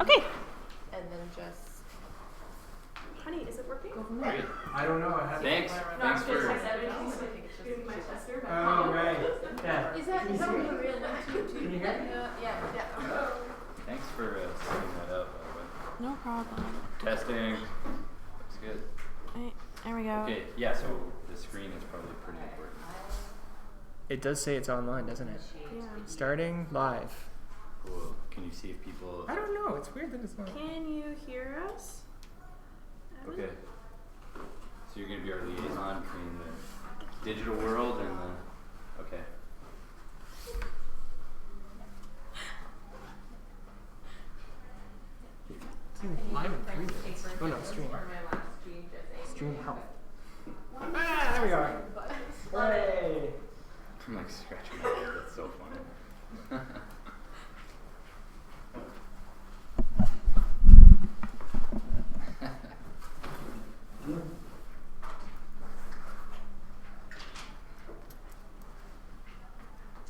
Okay. And then just, honey, is it working? Go from there. there. I don't know. I haven't. Thanks. Thanks for. Oh right. Yeah. Is that real one too? Can you hear me? Yeah. Thanks for setting that up. By the way. No problem. Testing. Looks good. Right, there we go. Okay. Yeah. So the screen is probably pretty important. It does say it's online, doesn't it? Yeah. Starting live. Cool. Can you see if people? I don't know. It's weird that it's not. Can you hear us? Okay. So you're gonna be our liaison between the digital world and the. Okay. Live in 3 minutes. Oh no, stream. Stream help. Ah, there we are. Hooray! I'm like scratching my head. That's so funny.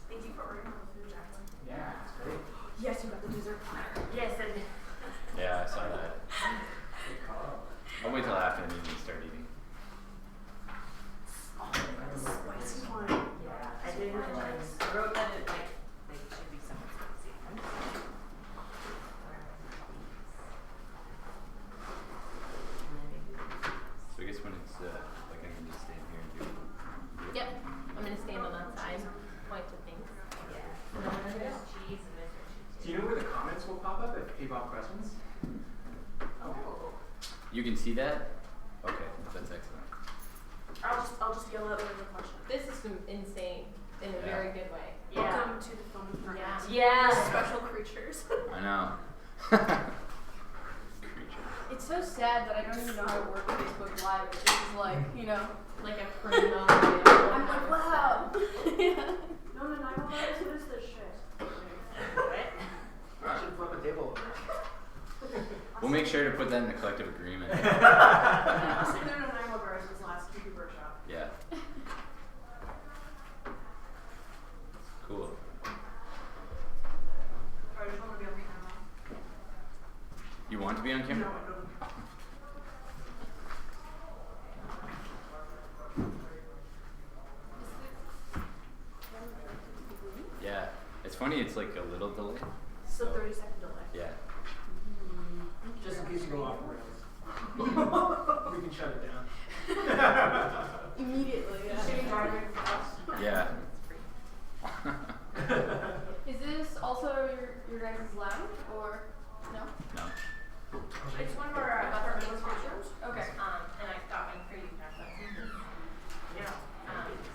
Thank you for ordering the food, Jacqueline. Yeah, it's great. Yes, you got the dessert platter. Yes, and Yeah, I saw that. I'll wait till after the meeting to start eating. spicy one. Yeah, I didn't I wrote that it like should be somewhat spicy. So I guess when it's like I can just stand here and do it. Yep, I'm gonna stand on that side, point to things. Yeah. And then there's cheese and there's cheese. Do you know where the comments will pop up if people have questions? Oh. You can see that? Okay, that's excellent. I'll just yell out whatever question. This is insane in a very good way. Yeah. Welcome to the fun department. Yeah. Special creatures. I know. Creature. It's so sad that I don't even know how to work Facebook Live. It's just like, you know, like a criminal. I'm like, wow. Yeah. No, what is this shit? I should flip a table. We'll make sure to put that in the collective agreement. I'll say no, this last CUPE workshop. Yeah. Cool. I just want to be on camera. You want to be on camera? No, I don't. Yeah. It's funny, it's like a little delay. So 30-second delay. Yeah. Just in case you go off the rails. We can shut it down. Immediately, yeah. Yeah. Is this also your guys' lounge, or no? No. It's one of our apartment rooms. Okay. And I got one for you, Jacqueline. Yeah.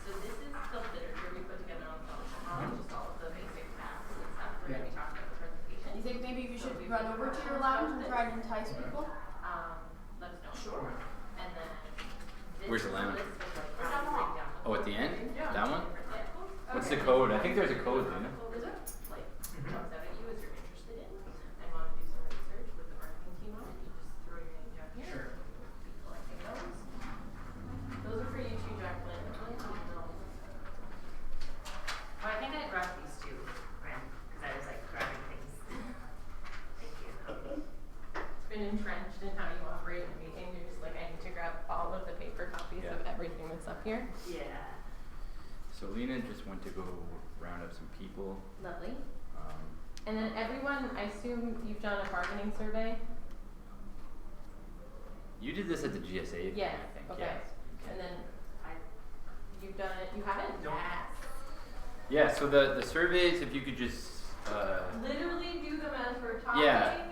So this is the literature we put together on Fellowship Knowledge, just all of the basic facts and stuff we're going to be talking about the presentation. You think maybe you should run over to your lounge and try to entice people? Let us know. Sure. And then Where's the lounge? Oh, at the end? Yeah. That one? Examples. What's the code? I think there's a code, isn't it? Is it? Like, comes out at you as you're interested in and want to do some research with the marketing team on it. You just throw your name down here. Sure. Be collecting those. Those are for you too, Jacqueline. Oh, I think I grabbed these two, because I was like grabbing things. Thank you. It's been entrenched in how you operate in a meeting. You're just like, I need to grab all of the paper copies of everything that's up here. Yeah. So Lena just went to go round up some people. Lovely. And then everyone, I assume you've done a bargaining survey? You did this at the GSA, Yes. I think. Okay. Yeah. And then you've done it. You haven't? Nope. Yes. Yeah, so the surveys, if you could just Literally do them as we're talking, Yeah.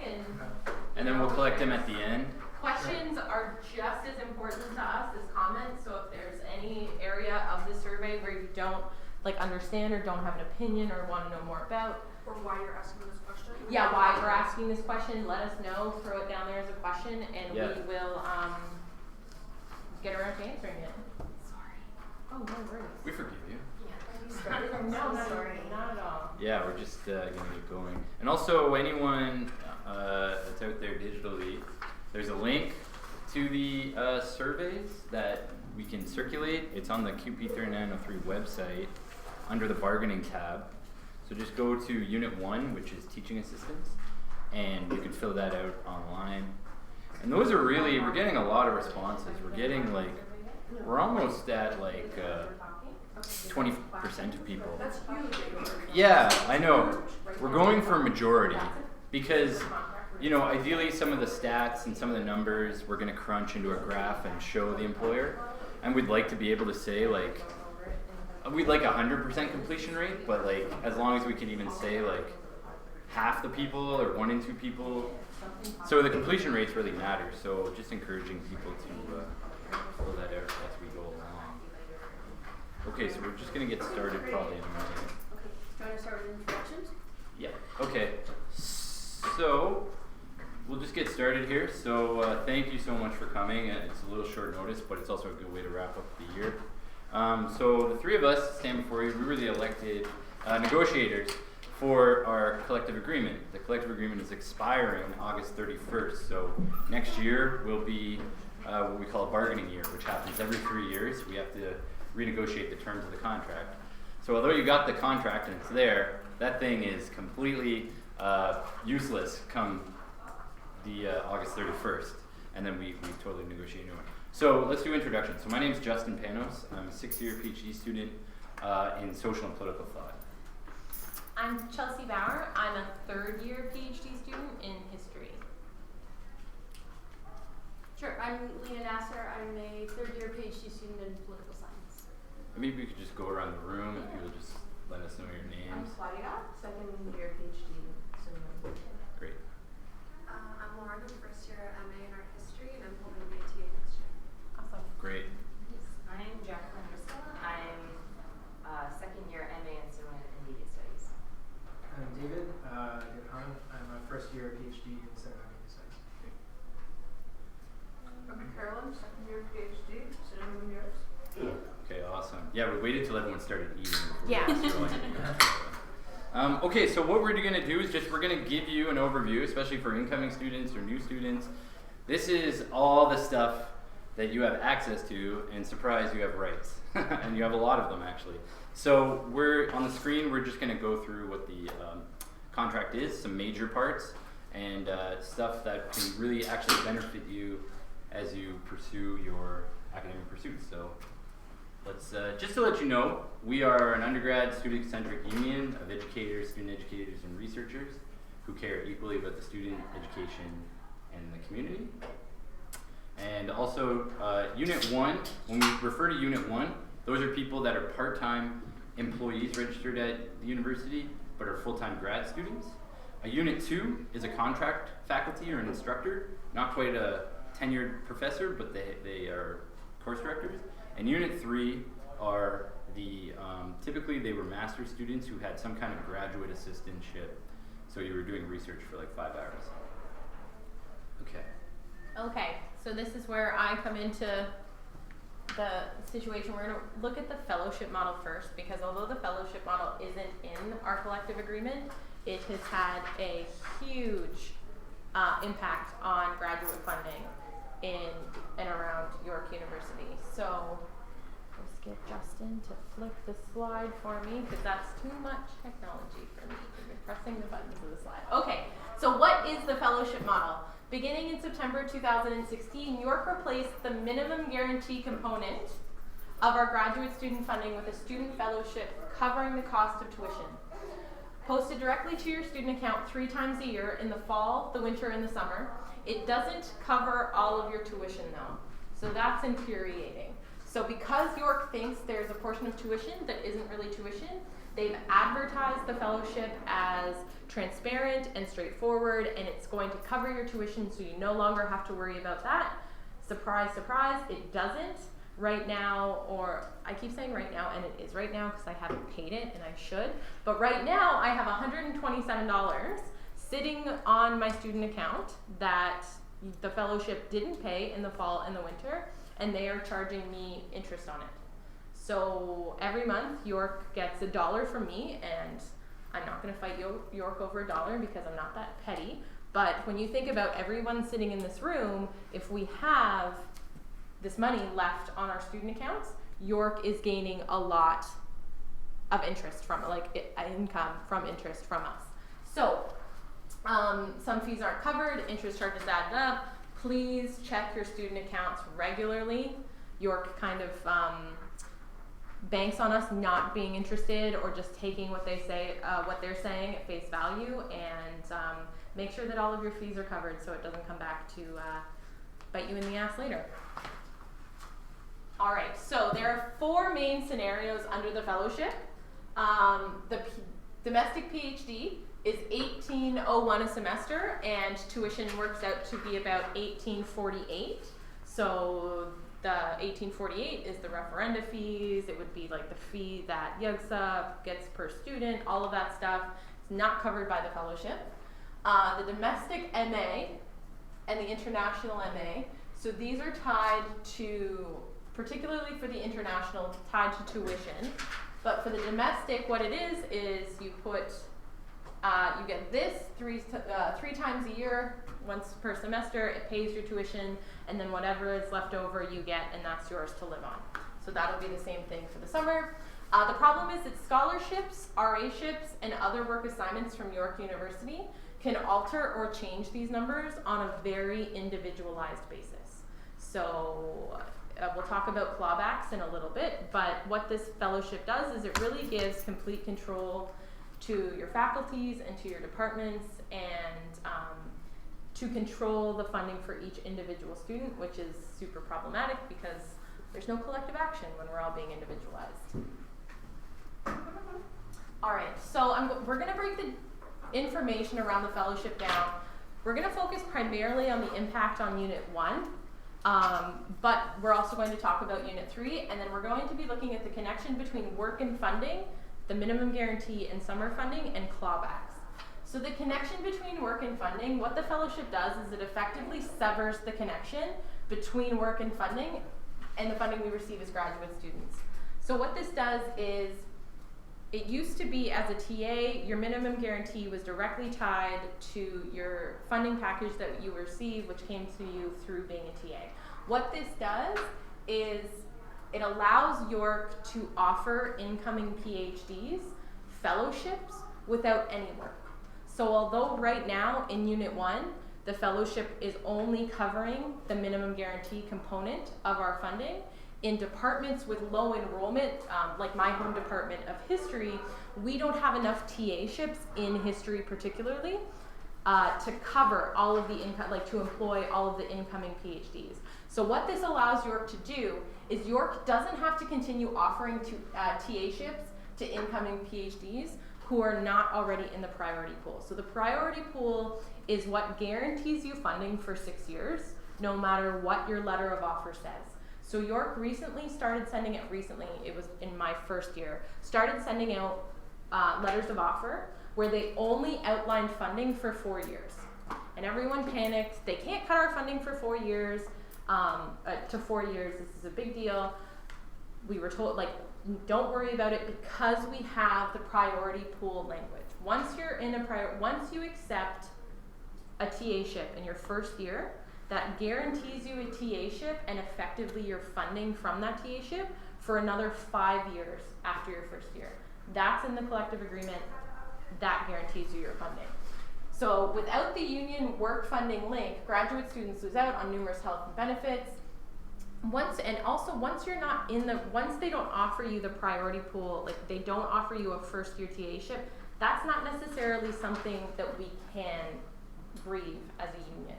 and then we'll collect them at the end. questions are just as important to us as comments. So if there's any area of the survey where you don't like understand or don't have an opinion or want to know more about, Or why you're asking this question? yeah, why we're asking this question, let us know. Throw it down there as a question, and Yeah. we will get around to answering it. Sorry. Oh, no worries. We forgive you. No, not sorry, not at all. Yeah, we're just gonna get going. And also, anyone that's out there digitally, there's a link to the surveys that we can circulate. It's on the CUPE 3903 website under the bargaining tab. So just go to Unit 1, which is Teaching Assistants, and you can fill that out online. And those are really, we're getting a lot of responses. We're getting like, we're almost at like 20% of people. That's huge. Yeah, I know. We're going for majority because, you know, ideally some of the stats and some of the numbers we're going to crunch into a graph and show the employer. And we'd like to be able to say like, we'd like 100% completion rate, but like as long as we can even say like half the people or 1 in 2 people. So the completion rates really matter. So just encouraging people to fill that out as we go along. Okay, so we're just going to get started probably in a minute. Okay, trying to start with introductions? Yeah, okay. So we'll just get started here. So thank you so much for coming. It's a little short notice, but it's also a good way to wrap up the year. So the 3 of us stand before you. We were the elected negotiators for our collective agreement. The collective agreement is expiring August 31st. So next year will be what we call a bargaining year, which happens every 3 years. We have to renegotiate the terms of the contract. So although you got the contract and it's there, that thing is completely useless come the August 31st. And then we totally negotiate a new one. So let's do introductions. So my name is Justin Panos. I'm a 6th-year PhD student in social and political thought. I'm Chelsea Bauer. I'm a 3rd-year PhD student in history. Sure, I'm Leah Nasser. I'm a 3rd-year PhD student in political science. Maybe we could just go around the room and people just let us know your I'm names. Claudia, 2nd-year PhD student. Great. I'm Lauren, I'm first year MA in art history, and I'm holding the ATA next year. Awesome. Great. I'm Jacqueline Driscoll. I'm 2nd year MA in Cinema and Media Studies. I'm David Gurhan. I'm a first-year PhD in cinema and media studies. I'm Carolyn, 2nd-year PhD, cinema and media. Okay, awesome. Yeah, we waited till everyone started eating before Yeah. we started going. Okay, so what we're going to do is we're going to give you an overview, especially for incoming students or new students. This is all the stuff that you have access to, and surprise, you have rights. And you have a lot of them, actually. So we're on the screen, we're just going to go through what the contract is, some major parts, and stuff that can really actually benefit you as you pursue your academic pursuits. So let's, just to let you know, we are an undergrad student-centric union of educators, student educators, and researchers who care equally about the student education and the community. And also, Unit 1, when we refer to Unit 1, those are people that are part-time employees registered at the university, but are full-time grad students. Unit 2 is a contract faculty or an instructor, not quite a tenured professor, but they are course directors. And Unit 3 are the, typically they were master's students who had some kind of graduate assistantship. So you were doing research for like 5 hours. Okay. Okay, so this is where I come into the situation. We're going to look at the fellowship model first, because although the fellowship model isn't in our collective agreement, it has had a huge impact on graduate funding in and around York University. So let's get Justin to flip the slide for me, because that's too much technology for me. I've been pressing the buttons of the slide. Okay, so what is the fellowship model? Beginning in September 2016, York replaced the minimum guarantee component of our graduate student funding with a student fellowship covering the cost of tuition. Posted directly to your student account 3 times a year in the fall, the winter, and the summer. It doesn't cover all of your tuition though, so that's infuriating. So because York thinks there's a portion of tuition that isn't really tuition, they've advertised the fellowship as transparent and straightforward, and it's going to cover your tuition, so you no longer have to worry about that. Surprise, surprise, it doesn't right now, or I keep saying right now, and it is right now because I haven't paid it and I should, but right now I have $127 sitting on my student account that the fellowship didn't pay in the fall and the winter, and they are charging me interest on it. So every month York gets $1 from me, and I'm not going to fight York over $1 because I'm not that petty. But when you think about everyone sitting in this room, if we have this money left on our student accounts, York is gaining a lot of interest from it, like income from interest from us. So Some fees aren't covered, interest charges added up. Please check your student accounts regularly. York kind of banks on us not being interested or just taking what they say, what they're saying at face value, and make sure that all of your fees are covered so it doesn't come back to bite you in the ass later. All right, so there are 4 main scenarios under the fellowship. Domestic PhD is $18.01 a semester, and tuition works out to be about $18.48. So the $18.48 is the referenda fees. It would be like the fee that YUGSA gets per student. All of that stuff is not covered by the fellowship. The domestic MA and the international MA. So these are tied to, particularly for the international, tied to tuition. But for the domestic, what it is you put, you get this three times a year, once per semester. It pays your tuition, and then whatever is left over you get, and that's yours to live on. So that'll be the same thing for the summer. The problem is that scholarships, RAships, and other work assignments from York University can alter or change these numbers on a very individualized basis. So we'll talk about clawbacks in a little bit, but what this fellowship does is it really gives complete control to your faculties and to your departments, and to control the funding for each individual student, which is super problematic because there's no collective action when we're all being individualized. All right, so we're going to break the information around the fellowship down. We're going to focus primarily on the impact on Unit 1, but we're also going to talk about Unit 3, and then we're going to be looking at the connection between work and funding, the minimum guarantee and summer funding, and clawbacks. So the connection between work and funding, what the fellowship does is it effectively severs the connection between work and the funding we receive as graduate students. So what this does is, it used to be as a TA, your minimum guarantee was directly tied to your funding package that you receive, which came to you through being a TA. What this does is it allows York to offer incoming PhDs fellowships without any work. So although right now in Unit 1, the fellowship is only covering the minimum guarantee component of our funding, in departments with low enrollment, like my home department of history, we don't have enough TA-ships in history particularly to cover all of the income, like to employ all of the incoming PhDs. So what this allows York to do is York doesn't have to continue offering TA-ships to incoming PhDs who are not already in the priority pool. So the priority pool is what guarantees you funding for 6 years, no matter what your letter of offer says. So York recently started sending it, it was in my first year, started sending out letters of offer where they only outlined funding for 4 years. And everyone panicked. They can't cut our funding for 4 years, to 4 years. This is a big deal. We were told, like, don't worry about it because we have the priority pool language. Once you're in once you accept a TA-ship in your first year, that guarantees you a TA-ship and effectively your funding from that TA-ship for another 5 years after your first year. That's in the collective agreement. That guarantees you your funding. So without the union work funding link, graduate students lose out on numerous health and benefits. Once you're not in once they don't offer you the priority pool, like they don't offer you a first year TA-ship, that's not necessarily something that we can grieve as a union.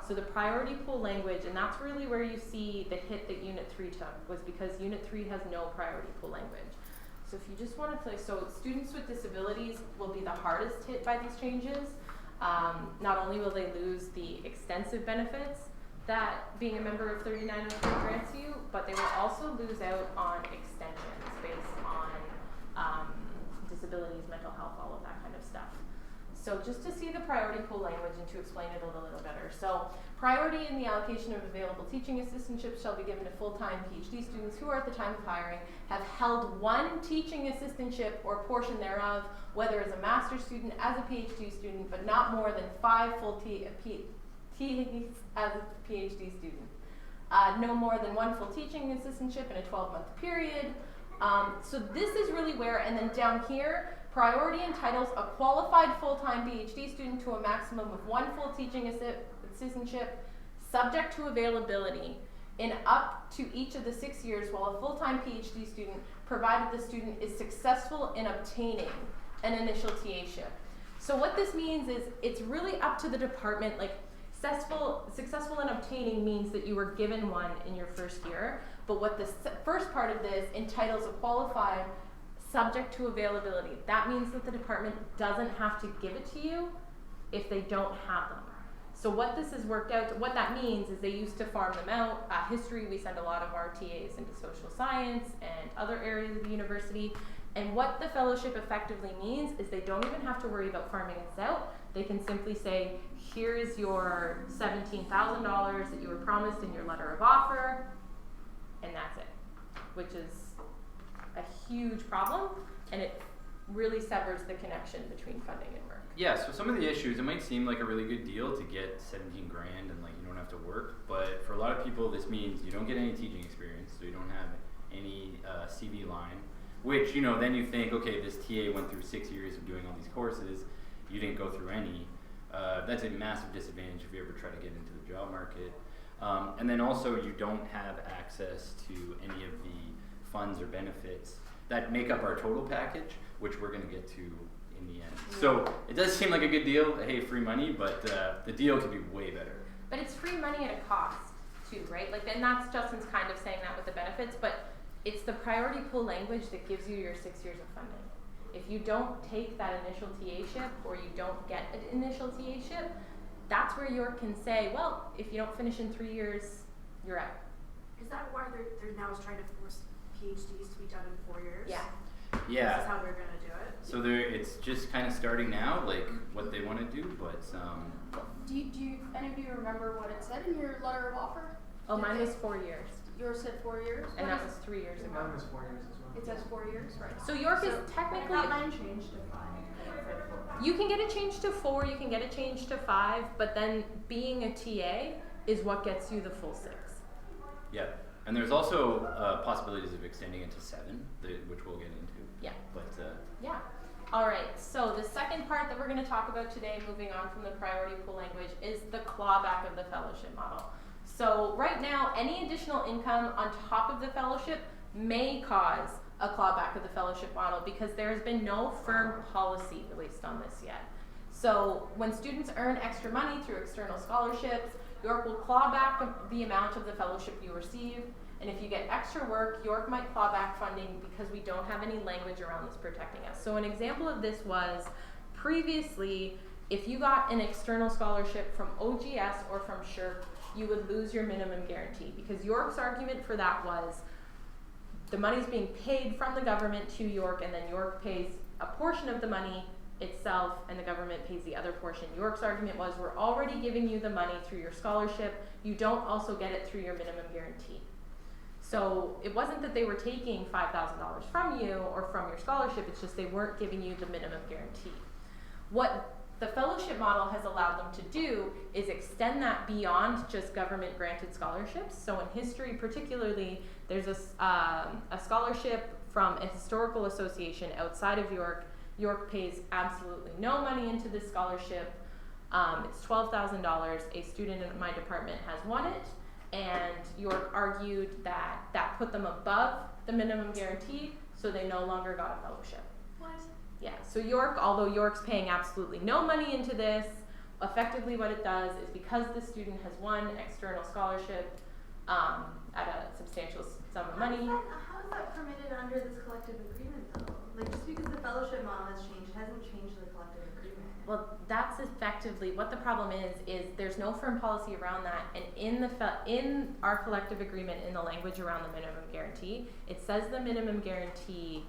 So the priority pool language, and that's really where you see the hit that Unit 3 took, was because Unit 3 has no priority pool language. So if you just want to play, so students with disabilities will be the hardest hit by these changes. Not only will they lose the extensive benefits that being a member of 3903 grants you, but they will also lose out on extensions based on disabilities, mental health, all of that kind of stuff. So just to see the priority pool language and to explain it a little better. So priority in the allocation of available teaching assistantships shall be given to full-time PhD students who are at the time of hiring have held one teaching assistantship or portion thereof, whether as a master's student, as a PhD student, but not more than 5 full TAs as a PhD student. No more than 1 full teaching assistantship in a 12-month period. So this is really where, and then down here, Priority entitles a qualified full-time PhD student to a maximum of 1 full teaching assistantship, subject to availability, in up to each of the 6 years while a full-time PhD student, provided the student is successful in obtaining an initial TA-ship. So what this means is it's really up to the department, like successful in obtaining means that you were given one in your first year, but what the first part of this entitles a qualified subject to availability. That means that the department doesn't have to give it to you if they don't have them. So what this has worked out, what that means is they used to farm them out. History, we send a lot of our TAs into social science and other areas of the university. And what the fellowship effectively means is they don't even have to worry about farming this out. They can simply say, here is your $17,000 that you were promised in your letter of offer, and that's it, which is a huge problem, and it really severs the connection between funding and work. Yeah, so some of the issues, it might seem like a really good deal to get 17 grand and like you don't have to work, but for a lot of people this means you don't get any teaching experience, so you don't have any CV line, which, you know, then you think, okay, this TA went through 6 years of doing all these courses, you didn't go through any. That's a massive disadvantage if you ever try to get into the job market. And then also you don't have access to any of the funds or benefits that make up our total package, which we're going to get to in the end. Yeah. So it does seem like a good deal, hey, free money, but the deal could be way better. But it's free money at a cost too, right? Like, and that's Justin's kind of saying that with the benefits, but it's the priority pool language that gives you your 6 years of funding. If you don't take that initial TA-ship or you don't get an initial TA-ship, that's where York can say, well, if you don't finish in 3 years, you're out. Is that why they're now trying to force PhDs to be done in 4 years? Yeah. Yeah. This is how they're going to do it? So it's just kind of starting now, like what they want to do, but Do you any of you remember what it said in your letter of offer? Oh, mine was 4 years. Yours said 4 years? And that was 3 years ago. Mine was 4 years as well. It says 4 years, right? So York is I technically, thought mine changed to 5. you can get it changed to 4, you can get it changed to 5, but then being a TA is what gets you the full 6. yeah. And there's also possibilities of extending it to 7, which we'll get into. Yeah. But Yeah. All right. So the second part that we're going to talk about today, moving on from the priority pool language, is the clawback of the fellowship model. So right now, any additional income on top of the fellowship may cause a clawback of the fellowship model because there has been no firm policy released on this yet. So when students earn extra money through external scholarships, York will claw back the amount of the fellowship you receive. And if you get extra work, York might claw back funding because we don't have any language around this protecting us. So an example of this was previously, if you got an external scholarship from OGS or from SHRC, you would lose your minimum guarantee because York's argument for that was the money's being paid from the government to York and then York pays a portion of the money itself and the government pays the other portion. York's argument was we're already giving you the money through your scholarship, you don't also get it through your minimum guarantee. So it wasn't that they were taking $5,000 from you or from your scholarship, it's just they weren't giving you the minimum guarantee. What the fellowship model has allowed them to do is extend that beyond just government granted scholarships. So in history particularly, there's a scholarship from a historical association outside of York. York pays absolutely no money into this scholarship. It's $12,000. A student in my department has won it. And York argued that that put them above the minimum guarantee, so they no longer got a fellowship. What? Yeah, so York, although York's paying absolutely no money into this, effectively what it does is because the student has won external scholarship at a substantial sum of money. How is that permitted under this collective agreement, though? Like, just because the fellowship model has changed, it hasn't changed the collective agreement. Well, that's effectively what the problem is there's no firm policy around that, and in our collective agreement, in the language around the minimum guarantee, it says the minimum guarantee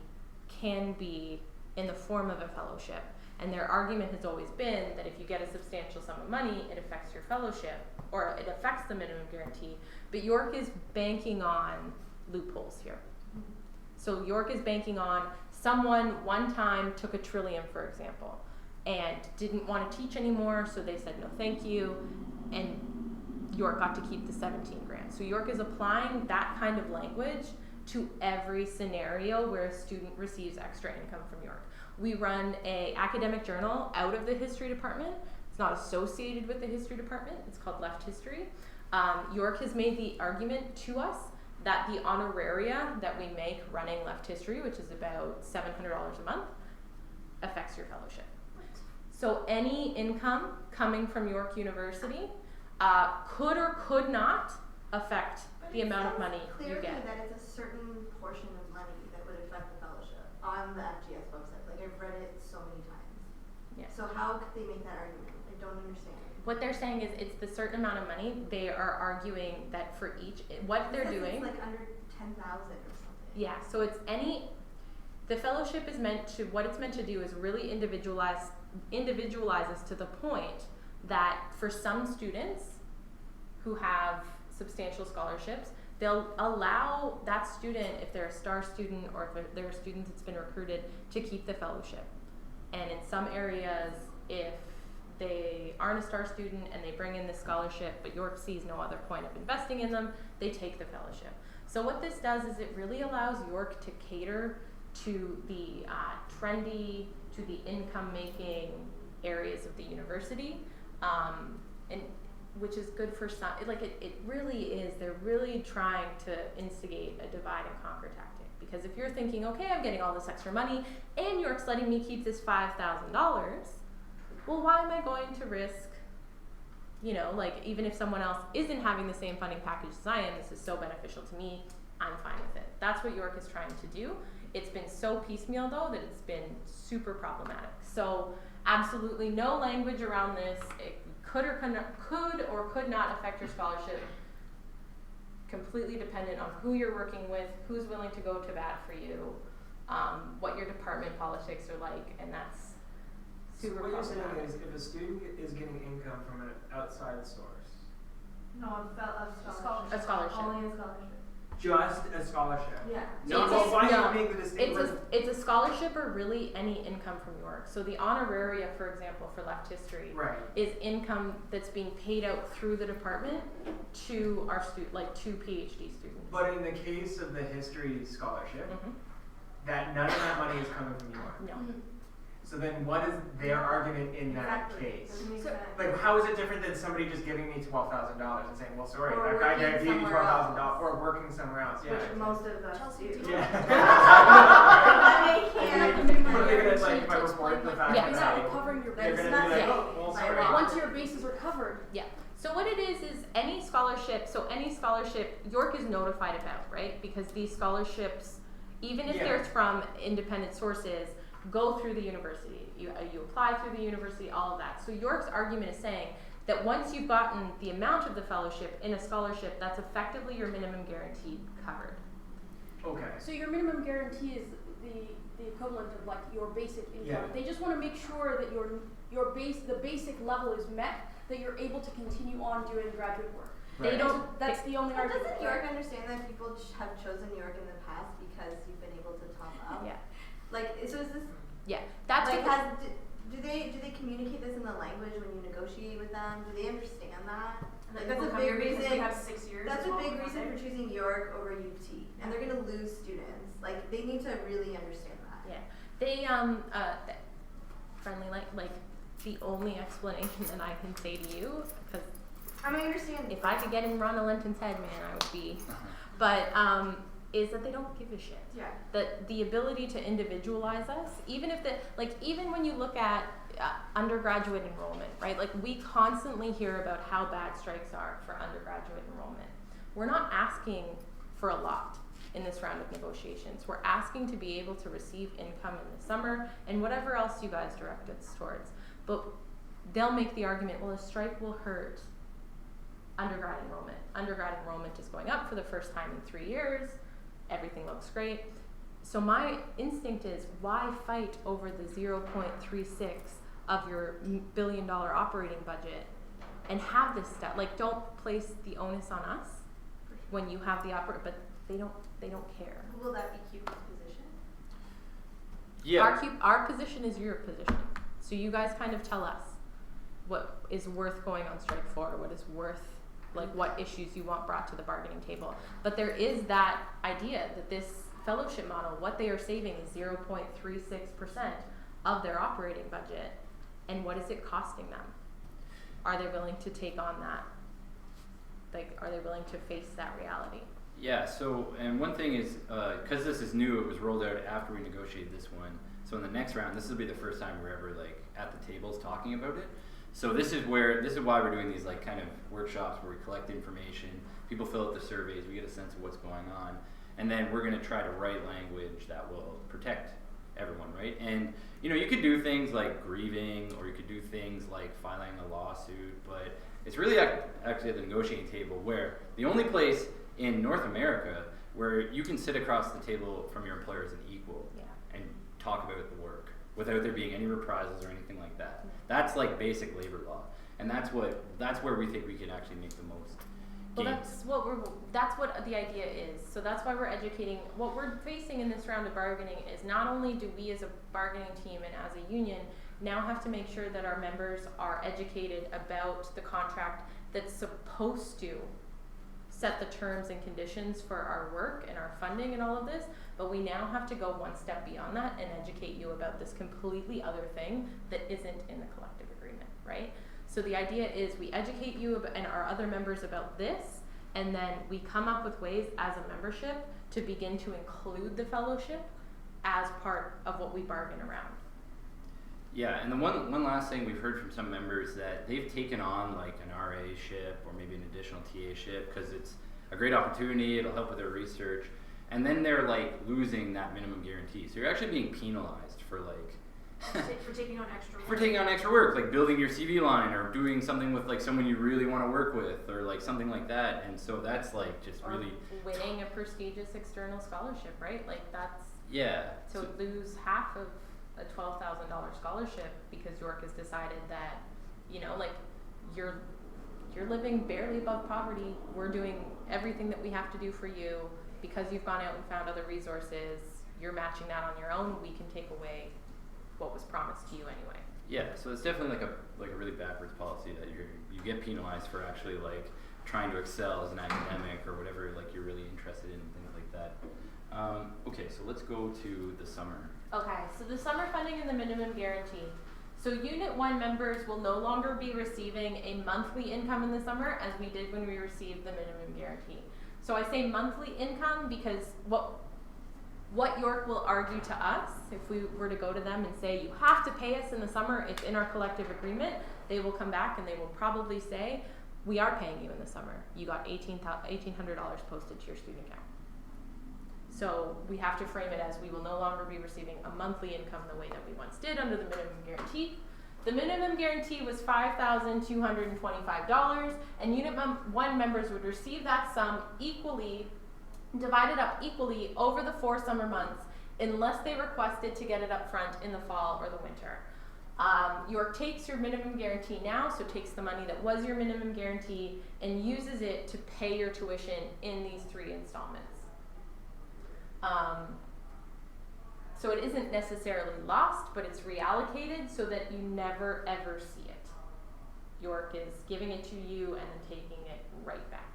can be in the form of a fellowship. And their argument has always been that if you get a substantial sum of money, it affects your fellowship, or it affects the minimum guarantee. But York is banking on loopholes here. So York is banking on someone one time took $1 trillion, for example, and didn't want to teach anymore, so they said no thank you, and York got to keep the 17 grand. So York is applying that kind of language to every scenario where a student receives extra income from York. We run a academic journal out of the history department. It's not associated with the history department. It's called Left History. York has made the argument to us that the honoraria that we make running Left History, which is about $700 a month, affects your fellowship. So any income coming from York University could or could not affect the amount of money you Clearly get. that it's a certain portion of money that would affect the fellowship on the FGS website. Like I've read it so many times. Yeah. So how could they make that argument? I don't understand. What they're saying is it's the certain amount of money. They are arguing that for each, what they're doing. It's like under 10,000 or something. Yeah, so it's the fellowship is what it's meant to do is really individualize us to the point that for some students who have substantial scholarships, they'll allow that student, if they're a star student or if they're a student that's been recruited, to keep the fellowship. And in some areas, if they aren't a star student and they bring in the scholarship, but York sees no other point of investing in them, they take the fellowship. So what this does is it really allows York to cater to the trendy, to the income-making areas of the university, and which is good for some. It really is. They're really trying to instigate a divide and conquer tactic. Because if you're thinking, okay, I'm getting all this extra money, and York's letting me keep this $5,000, well, why am I going to risk, even if someone else isn't having the same funding package as I am, this is so beneficial to me, I'm fine with it. That's what York is trying to do. It's been so piecemeal, though, that it's been super problematic. So absolutely no language around this. It could or could not affect your scholarship. Completely dependent on who you're working with, who's willing to go to bat for you, what your department politics are like, and that's super So what you're saying problematic. is if a student is getting income from an outside source, No, a scholarship. A scholarship. Only a scholarship. just a scholarship. Yeah. No, So why do no. you make the distinction? It's a scholarship or really any income from York. So the honoraria, for example, for Left History, Right. is income that's being paid out through the department to our to PhD students. But in the case of the history scholarship, Mhm. that none of that money is coming from York. No. So then what is their argument in that Exactly. case? Doesn't make So- sense. Like, how is it different than somebody just giving me $12,000 and saying, well, sorry, Or that guy working gave you somewhere $12,000 or working somewhere else? Yeah. Which most of us Chelsea, do. do Yeah. But they can't. But they're gonna, like, if I report the fact Yeah, that exactly, I- covering your they're bases. gonna be like, Yeah. oh, well, By sorry. law. Once your bases are covered. Yeah. So what it is any scholarship, York is notified about, right? Because these scholarships, even if Yeah. they're from independent sources, go through the university. You apply through the university, all of that. So York's argument is saying that once you've gotten the amount of the fellowship in a scholarship, that's effectively your minimum guaranteed covered. Okay. So your minimum guarantee is the equivalent of like your basic income. Yeah. They just want to make sure that the basic level is met, that you're able to continue on doing graduate work. They Right. don't. That's the only But argument. doesn't York understand that people have chosen York in the past because you've been able to top up? Yeah. Like, so is this Yeah. That's like what do they communicate this in the language when you negotiate with them? Do they understand that? And Like then that's people a come big here because reason. we have 6 years. That's as a well big from reason there. for choosing York over UT, and they're gonna lose students. Like they need to really understand that. Yeah, they friendly like the only explanation that I can say to you, because I mean, I understand. if I could get in Ron Lenton's head, man, I would be. But is that they don't give a shit. Yeah. That the ability to individualize us, even if even when you look at undergraduate enrollment, right? Like we constantly hear about how bad strikes are for undergraduate enrollment. We're not asking for a lot in this round of negotiations. We're asking to be able to receive income in the summer and whatever else you guys direct us towards. But they'll make the argument, well, a strike will hurt undergrad enrollment. Undergrad enrollment is going up for the first time in 3 years. Everything looks great. So my instinct is, why fight over the 0.36 of your $1 billion operating budget and have this stuff? Like, don't place the onus on us when you have the but they don't care. Will that be CUPE's position? Yeah. Our position is your position. So you guys kind of tell us what is worth going on strike for, what is worth, like what issues you want brought to the bargaining table. But there is that idea that this fellowship model, what they are saving is 0.36% of their operating budget, and what is it costing them? Are they willing to take on that? Like, are they willing to face that reality? Yeah, so, and one thing is, because this is new, it was rolled out after we negotiated this one. So in the next round, this will be the first time we're ever like at the tables talking about it. So this is why we're doing these like kind of workshops where we collect information, people fill out the surveys, we get a sense of what's going on, and then we're going to try to write language that will protect everyone, right? And you know, you could do things like grieving, or you could do things like filing a lawsuit, but it's really actually at the negotiating table where the only place in North America where you can sit across the table from your employer as an equal and talk about the work without there being any reprisals or anything like that. That's like basic labor law, and that's where we think we can actually make the most Well, gains. that's what the idea is. So that's why we're educating. What we're facing in this round of bargaining is not only do we as a bargaining team and as a union now have to make sure that our members are educated about the contract that's supposed to set the terms and conditions for our work and our funding and all of this, but we now have to go one step beyond that and educate you about this completely other thing that isn't in the collective agreement, right? So the idea is we educate you and our other members about this, and then we come up with ways as a membership to begin to include the fellowship as part of what we bargain around. Yeah, and the one last thing we've heard from some members that they've taken on like an RAship or maybe an additional TA-ship because it's a great opportunity, it'll help with their research, and then they're like losing that minimum guarantee. So you're actually being penalized for like For taking on extra work. for taking on extra work, like building your CV line or doing something with like someone you really want to work with or like something like that. And so that's like just Or really winning a prestigious external scholarship, right? Like that's so lose half of a $12,000 scholarship because York has decided that, you know, like you're living barely above poverty. We're doing everything that we have to do for you because you've gone out and found other resources. You're matching that on your own. We can take away what was promised to you anyway. Yeah, so it's definitely like a really backwards policy that you get penalized for actually like trying to excel as an academic or whatever like you're really interested in, things like that. Okay, so let's go to the summer. Okay, so the summer funding and the minimum guarantee. So Unit 1 members will no longer be receiving a monthly income in the summer as we did when we received the minimum guarantee. So I say monthly income because what York will argue to us, if we were to go to them and say, you have to pay us in the summer, it's in our collective agreement, they will come back and they will probably say, we are paying you in the summer. You got $1,800 posted to your student account. So we have to frame it as we will no longer be receiving a monthly income the way that we once did under the minimum guarantee. The minimum guarantee was $5,225, and Unit 1 members would receive that sum divided up equally over the 4 summer months unless they requested to get it up front in the fall or the winter. York takes your minimum guarantee now, so takes the money that was your minimum guarantee and uses it to pay your tuition in these 3 installments. So it isn't necessarily lost, but it's reallocated so that you never ever see it. York is giving it to you and then taking it right back.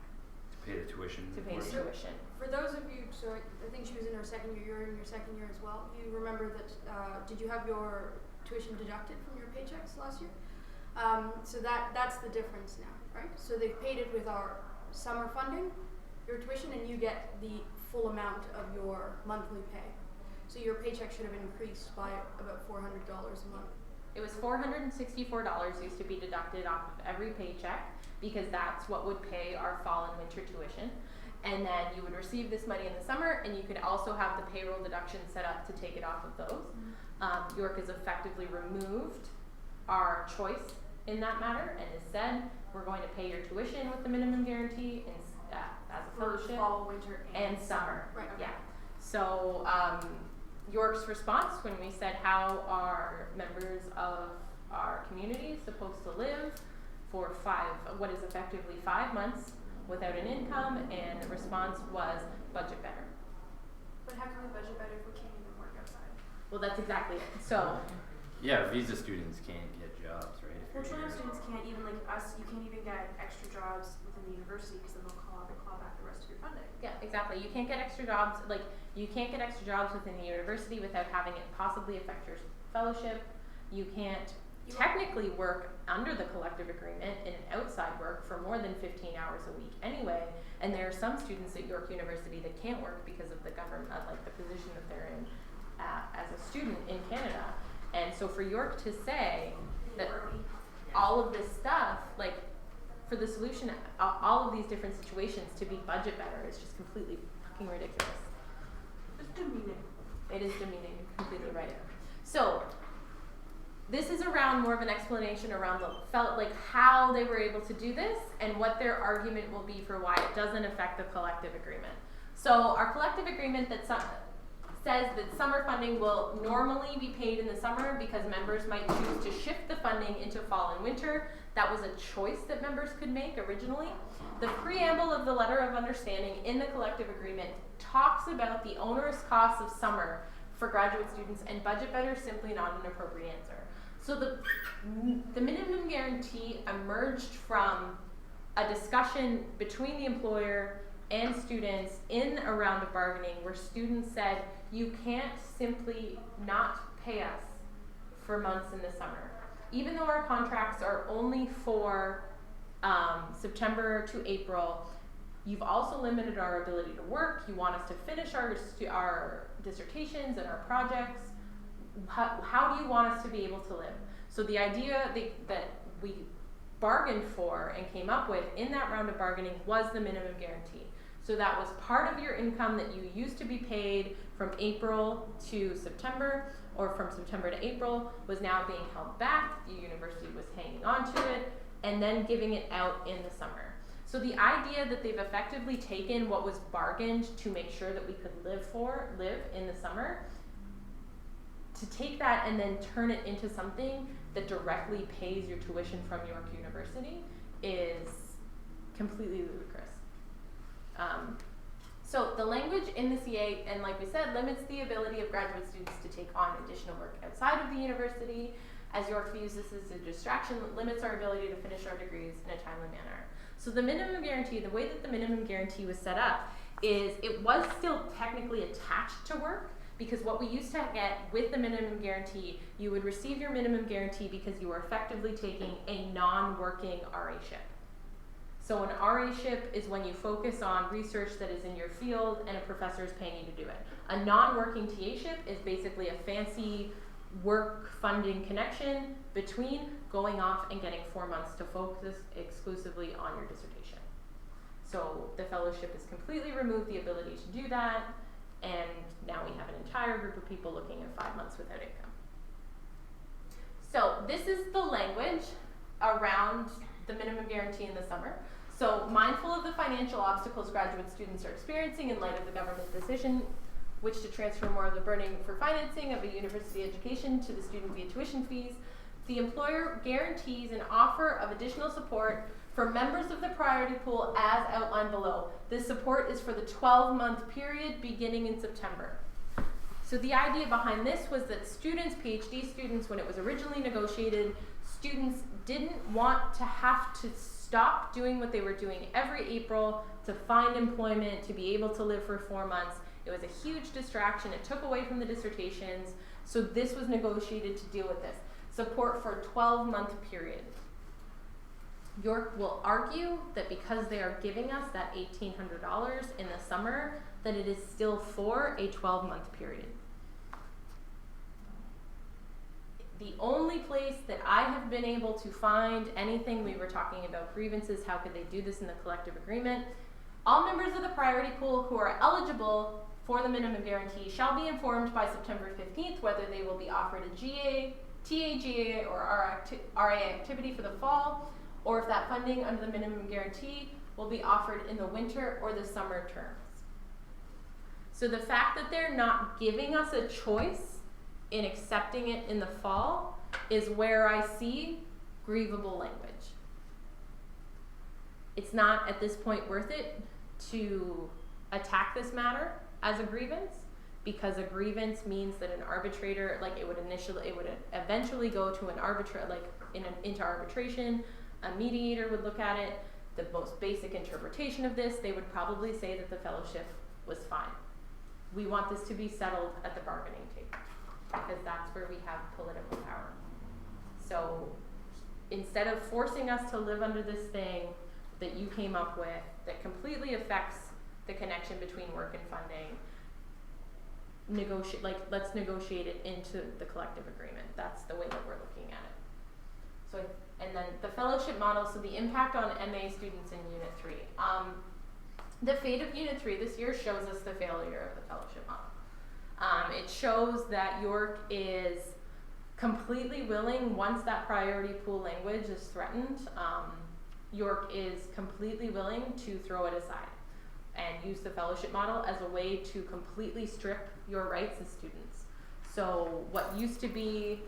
To pay the tuition. To pay the tuition. For those of you, so I think she was in her second year, you're in your second year as well. You remember that, did you have your tuition deducted from your paychecks last year? So that's the difference now, right? So they've paid it with our summer funding, your tuition, and you get the full amount of your monthly pay. So your paycheck should have increased by about $400 a month. It was $464 used to be deducted off of every paycheck because that's what would pay our fall and winter tuition. And then you would receive this money in the summer, and you could also have the payroll deduction set up to take it off of those. York has effectively removed our choice in that matter and has said, we're going to pay your tuition with the minimum guarantee as a fellowship. Fall, winter, and summer. Right. Okay. Yeah. So York's response when we said how are members of our community supposed to live for what is effectively 5 months without an income, and the response was budget better. But how can we budget better if we can't even work outside? Well, that's exactly it. So Yeah, visa students can't get jobs, right? If Well, you're Toronto here. students can't even, like us, you can't even get extra jobs within the university because then they'll claw back the rest of your funding. yeah, exactly. You can't get extra jobs. Like you can't get extra jobs within the university without having it possibly affect your Fellowship. You can't technically work under the collective agreement in an outside work for more than 15 hours a week anyway, and there are some students at York University that can't work because of the government, like the position that they're in as a student in Canada. And so for York to say that all of this stuff, like for the solution, all of these different situations to be budget better is just completely fucking ridiculous. It's demeaning. It is demeaning, you're completely right. So this is around more of an explanation around how they were able to do this and what their argument will be for why it doesn't affect the collective agreement. So our collective agreement that says that summer funding will normally be paid in the summer because members might choose to shift the funding into fall and winter. That was a choice that members could make originally. The preamble of the letter of understanding in the collective agreement talks about the onerous costs of summer for graduate students, and budget better is simply not an appropriate answer. So the minimum guarantee emerged from a discussion between the employer and students in a round of bargaining where students said, you can't simply not pay us for months in the summer. Even though our contracts are only for September to April, you've also limited our ability to work. You want us to finish our dissertations and our projects. How do you want us to be able to live? So the idea that we bargained for and came up with in that round of bargaining was the minimum guarantee. So that was part of your income that you used to be paid from April to September, or from September to April, was now being held back. The university was hanging on to it and then giving it out in the summer. So the idea that they've effectively taken what was bargained to make sure that we could live in the summer, to take that and then turn it into something that directly pays your tuition from York University is completely ludicrous. So the language in the CA, and like we said, limits the ability of graduate students to take on additional work outside of the university, as York views this as a distraction that limits our ability to finish our degrees in a timely manner. So the minimum guarantee, the way that the minimum guarantee was set up is it was still technically attached to work, because what we used to get with the minimum guarantee, you would receive your minimum guarantee because you were effectively taking a non-working RAship. So an RAship is when you focus on research that is in your field and a professor is paying you to do it. A non-working TA-ship is basically a fancy work funding connection between going off and getting 4 months to focus exclusively on your dissertation. So the fellowship has completely removed the ability to do that, and now we have an entire group of people looking at 5 months without income. So this is the language around the minimum guarantee in the summer. So mindful of the financial obstacles graduate students are experiencing in light of the government decision which to transfer more of the burden for financing of a university education to the student via tuition fees, the employer guarantees an offer of additional support for members of the priority pool as outlined below. This support is for the 12-month period beginning in September. So the idea behind this was that students, PhD students, when it was originally negotiated, students didn't want to have to stop doing what they were doing every April to find employment, to be able to live for 4 months. It was a huge distraction. It took away from the dissertations. So this was negotiated to deal with this. Support for a 12-month period. York will argue that because they are giving us that $1,800 in the summer, that it is still for a 12-month period. The only place that I have been able to find anything, we were talking about grievances, how could they do this in the collective agreement? All members of the priority pool who are eligible for the minimum guarantee shall be informed by September 15th whether they will be offered a GA, TA-GA, or RA activity for the fall, or if that funding under the minimum guarantee will be offered in the winter or the summer terms. So the fact that they're not giving us a choice in accepting it in the fall is where I see grievable language. It's not at this point worth it to attack this matter as a grievance, because a grievance means that an arbitrator, like it would eventually go to an arbitrator, like into arbitration. A mediator would look at it. The most basic interpretation of this, they would probably say that the fellowship was fine. We want this to be settled at the bargaining table. because that's where we have political power. So instead of forcing us to live under this thing that you came up with that completely affects the connection between work and funding, let's negotiate it into the collective agreement. That's the way that we're looking at it. So, and then the fellowship model, so the impact on MA students in Unit 3. The fate of Unit 3 this year shows us the failure of the fellowship model. It shows that York is completely willing, once that priority pool language is threatened, York is completely willing to throw it aside and use the fellowship model as a way to completely strip your rights as students. So what used to be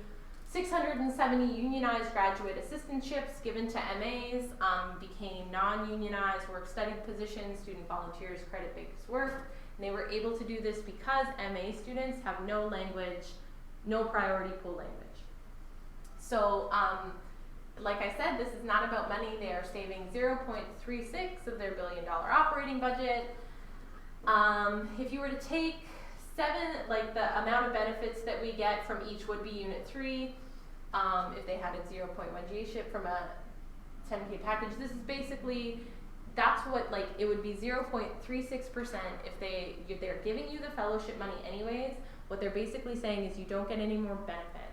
670 unionized graduate assistantships given to MAs became non-unionized work-study positions, student volunteers, credit-based work, and they were able to do this because MA students have no language, no priority pool language. So like I said, this is not about money. They are saving 0.36 of their $1 billion operating budget. If you were to take the amount of benefits that we get from each would be Unit 3, if they had a 0.1 GA-ship from a 10K package, this is basically, that's what, it would be 0.36% if they're giving you the fellowship money anyways. What they're basically saying is you don't get any more benefits.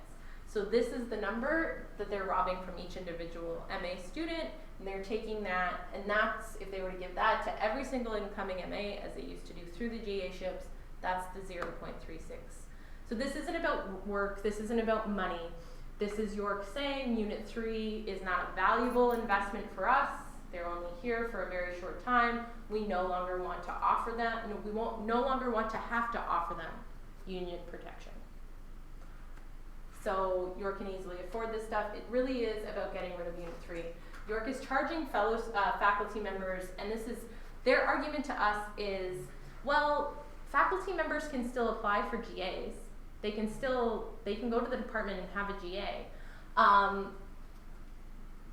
So this is the number that they're robbing from each individual MA student, and they're taking that, and that's, if they were to give that to every single incoming MA, as they used to do through the GA-ships, that's the 0.36. So this isn't about work, this isn't about money. This is York saying Unit 3 is not a valuable investment for us. They're only here for a very short time. We no longer want to offer them, we no longer want to have to offer them union protection. So York can easily afford this stuff. It really is about getting rid of Unit 3. York is charging faculty members, and this is, their argument to us is, well, faculty members can still apply for GAs. They can go to the department and have a GA.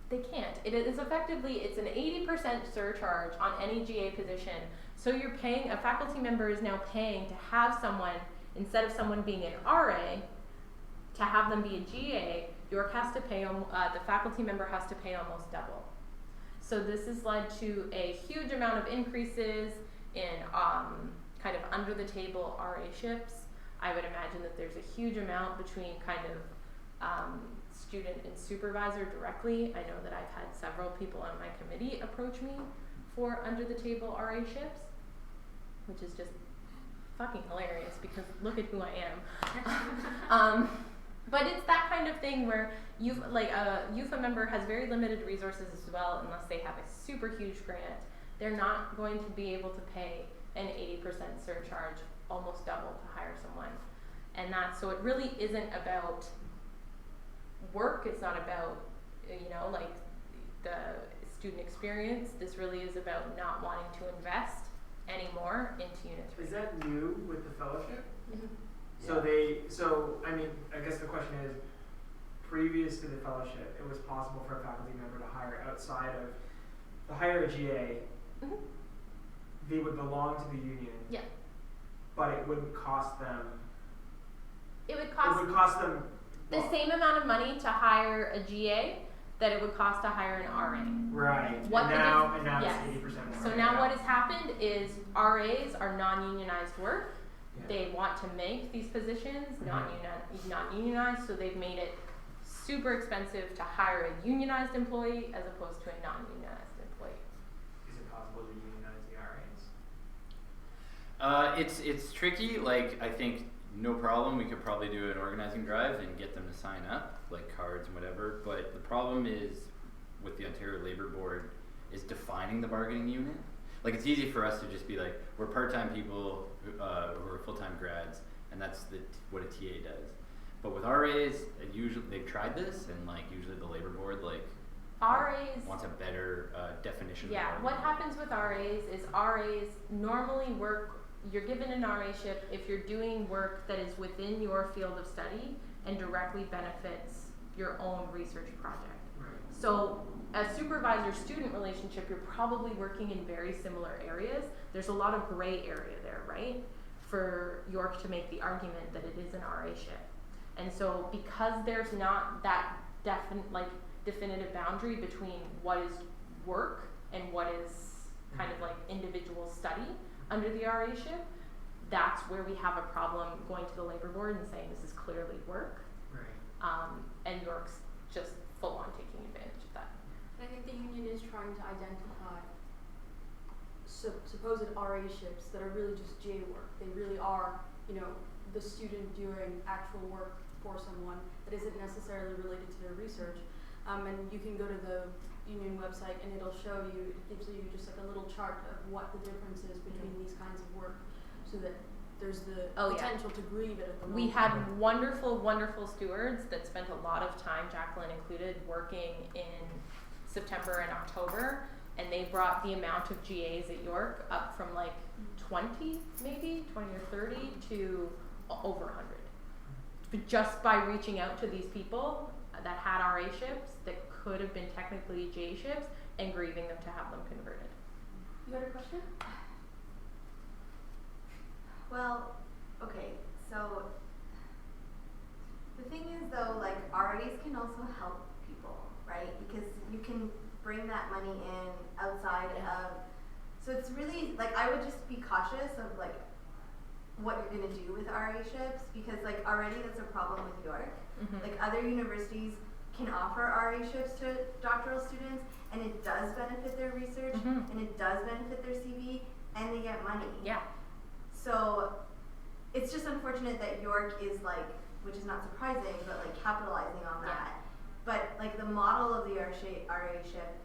They can't. It is effectively, it's an 80% surcharge on any GA position. So you're paying, a faculty member is now paying to have someone, instead of someone being an RA, to have them be a GA, York has to pay, the faculty member has to pay almost double. So this has led to a huge amount of increases in kind of under the table RAships. I would imagine that there's a huge amount between kind of student and supervisor directly. I know that I've had several people on my committee approach me for under the table RAships, which is just fucking hilarious because look at who I am. But it's that kind of thing where a UFA member has very limited resources as well, unless they have a super huge grant. They're not going to be able to pay an 80% surcharge, almost double, to hire someone. And so it really isn't about work. It's not about, the student experience. This really is about not wanting to invest anymore into Unit 3. Is that new with the fellowship? Mm-hmm. I guess the question is, previous to the fellowship, it was possible for a faculty member to hire outside of, to hire a GA, Mm-hmm. they would belong to the union. Yeah. But it wouldn't cost them. It would cost them the same amount of money to hire a GA that it would cost to hire an RA. Right. And now yes. it's 80% more. So now what has happened is RAs are non-unionized work. Yeah. They want to make these positions Mm-hmm. non-unionized, so they've made it super expensive to hire a unionized employee as opposed to a non-unionized employee. Is it possible to unionize the RAs? It's tricky. I think no problem. We could probably do an organizing drive and get them to sign up, cards and whatever. But the problem is with the Ontario Labour Board is defining the bargaining unit. It's easy for us to just be we're part-time people who are full-time grads, and that's what a TA does. But with RAs, usually they've tried this, and usually the Labour Board RAs wants a better definition. Yeah, of what happens with RAs is RAs normally work. You're given an RAship if you're doing work that is within your field of study and directly benefits your own research project. Right. So a supervisor-student relationship, you're probably working in very similar areas. There's a lot of gray area there, right? For York to make the argument that it is an RAship. And so because there's not that definitive boundary between what is work and what is kind of like individual study under the RAship, that's where we have a problem going to the labor board and saying this is clearly work. Right. And York's just full on taking advantage of that. I think the union is trying to identify supposed RAships that are really just J work. They really are, you know, the student doing actual work for someone that isn't necessarily related to their research. And you can go to the union website and it'll show you, it gives you just like a little chart of what the difference is between these kinds of work, so that there's the potential to grieve it at the moment. We had wonderful, wonderful stewards that spent a lot of time, Jacqueline included, working in September and October, and they brought the amount of GAs at York up from like 20 or 30 to over 100. But just by reaching out to these people that had RAships that could have been technically J-ships and grieving them to have them converted. You got a question? Well, okay, so the thing is though, like RAs can also help people, right? Because you can bring that money in outside of, so it's really, like I would just be cautious of like what you're gonna do with RAships, because like already that's a problem with York. Like other universities can offer RAships to doctoral students and it does benefit their research and it does benefit their CV and they get money. Yeah. So it's just unfortunate that York is like, which is not surprising, but like capitalizing on that. But like the model of the RAship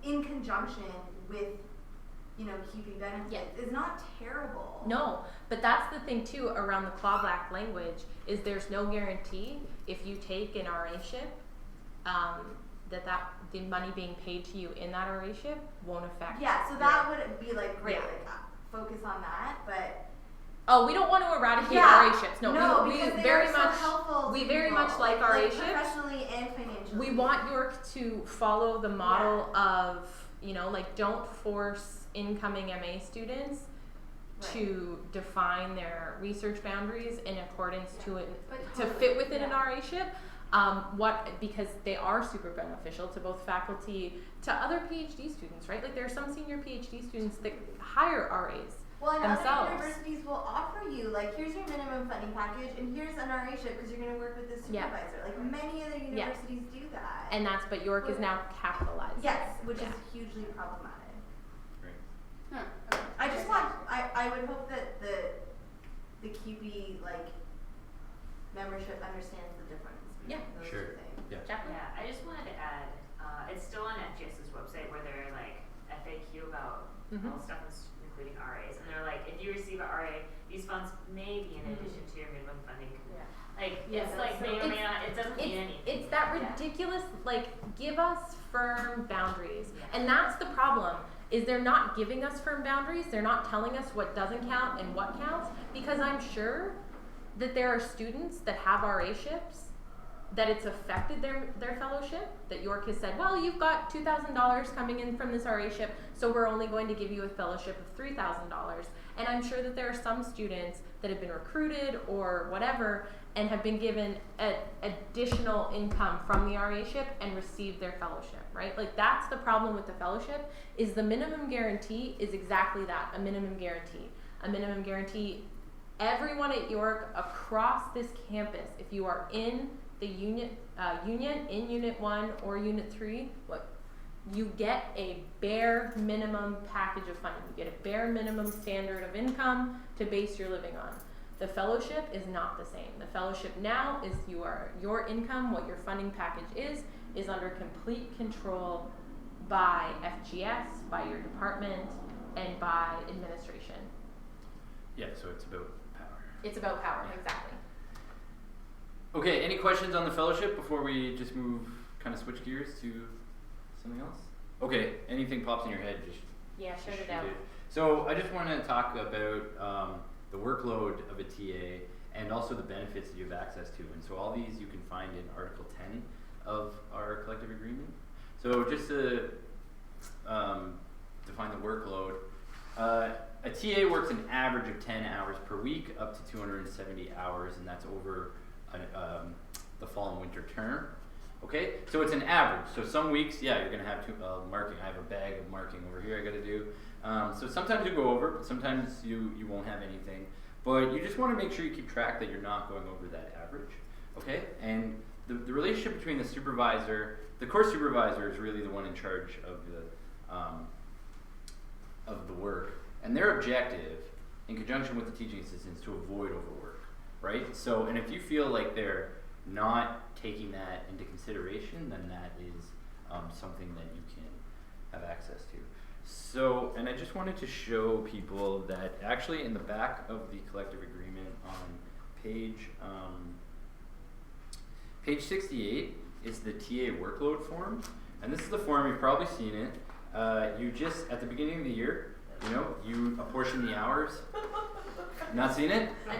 in conjunction with, you know, CUPE benefits is not terrible. No, but that's the thing too around the clawback language is there's no guarantee if you take an RAship that the money being paid to you in that RAship won't affect. Yeah, so that would be like great, like focus on that, but. Oh, we don't want to eradicate RAships. No, we because very they much are so helpful we to very people, much like RAships. Professionally and financially. We want York to follow the model of, you know, like don't force incoming MA students to define their research boundaries in accordance to it to fit within an RAship. Because they are super beneficial to both faculty, to other PhD students, right? Like there are some senior PhD students that hire RAs. Well, and themselves. other universities will offer you, like, here's your minimum funding package, and here's an RAship because you're going to work with this supervisor. Like, many other universities do that. And but York is now capitalized. Yes, which is hugely problematic. Right. I just want, I would hope that the CUPE, like, membership understands the difference between those two things. Yeah, I just wanted to add, it's still on FGS's website where they're, like, FAQ about all stuff including RAs, and they're like, if you receive an RA, these funds may be in addition to your minimum funding. Like, it's like may or may not, it doesn't mean anything. It's that ridiculous, like, give us firm boundaries. And that's the problem, is they're not giving us firm boundaries, they're not telling us what doesn't count and what counts, because I'm sure that there are students that have RAships that it's affected their fellowship, that York has said, well, you've got $2,000 coming in from this RAship, so we're only going to give you a fellowship of $3,000. And I'm sure that there are some students that have been recruited or whatever and have been given additional income from the RAship and received their fellowship, right? Like that's the problem with the fellowship, is the minimum guarantee is exactly that, a minimum guarantee. A minimum guarantee, everyone at York across this campus, if you are in the union in Unit 1 or Unit 3, you get a bare minimum package of funding. You get a bare minimum standard of income to base your living on. The fellowship is not the same. The fellowship now is your income, what your funding package is under complete control by FGS, by your department, and by administration. Yeah, so it's about power. It's about power, exactly. Okay, any questions on the fellowship before we just kind of switch gears to something else? Okay, anything pops in your head, just shout it out. So I just want to talk about the workload of a TA and also the benefits that you have access to. And so all these you can find in Article 10 of our collective agreement. So just to define the workload, a TA works an average of 10 hours per week, up to 270 hours, and that's over the fall and winter term. Okay, so it's an average. So some weeks, yeah, you're gonna have marking. I have a bag of marking over here I gotta do. So sometimes you go over, but sometimes you won't have anything. But you just want to make sure you keep track that you're not going over that average. Okay, and the relationship between the supervisor, the course supervisor is really the one in charge of the work, and their objective, in conjunction with the teaching assistants, to avoid overwork, right? So, and if you feel like they're not taking that into consideration, then that is something that you can have access to. So, and I just wanted to show people that actually in the back of the collective agreement on page 68 is the TA workload form, and this is the form, you've probably seen it. You just, at the beginning of the year, you know, you apportion the hours. Not seen it? I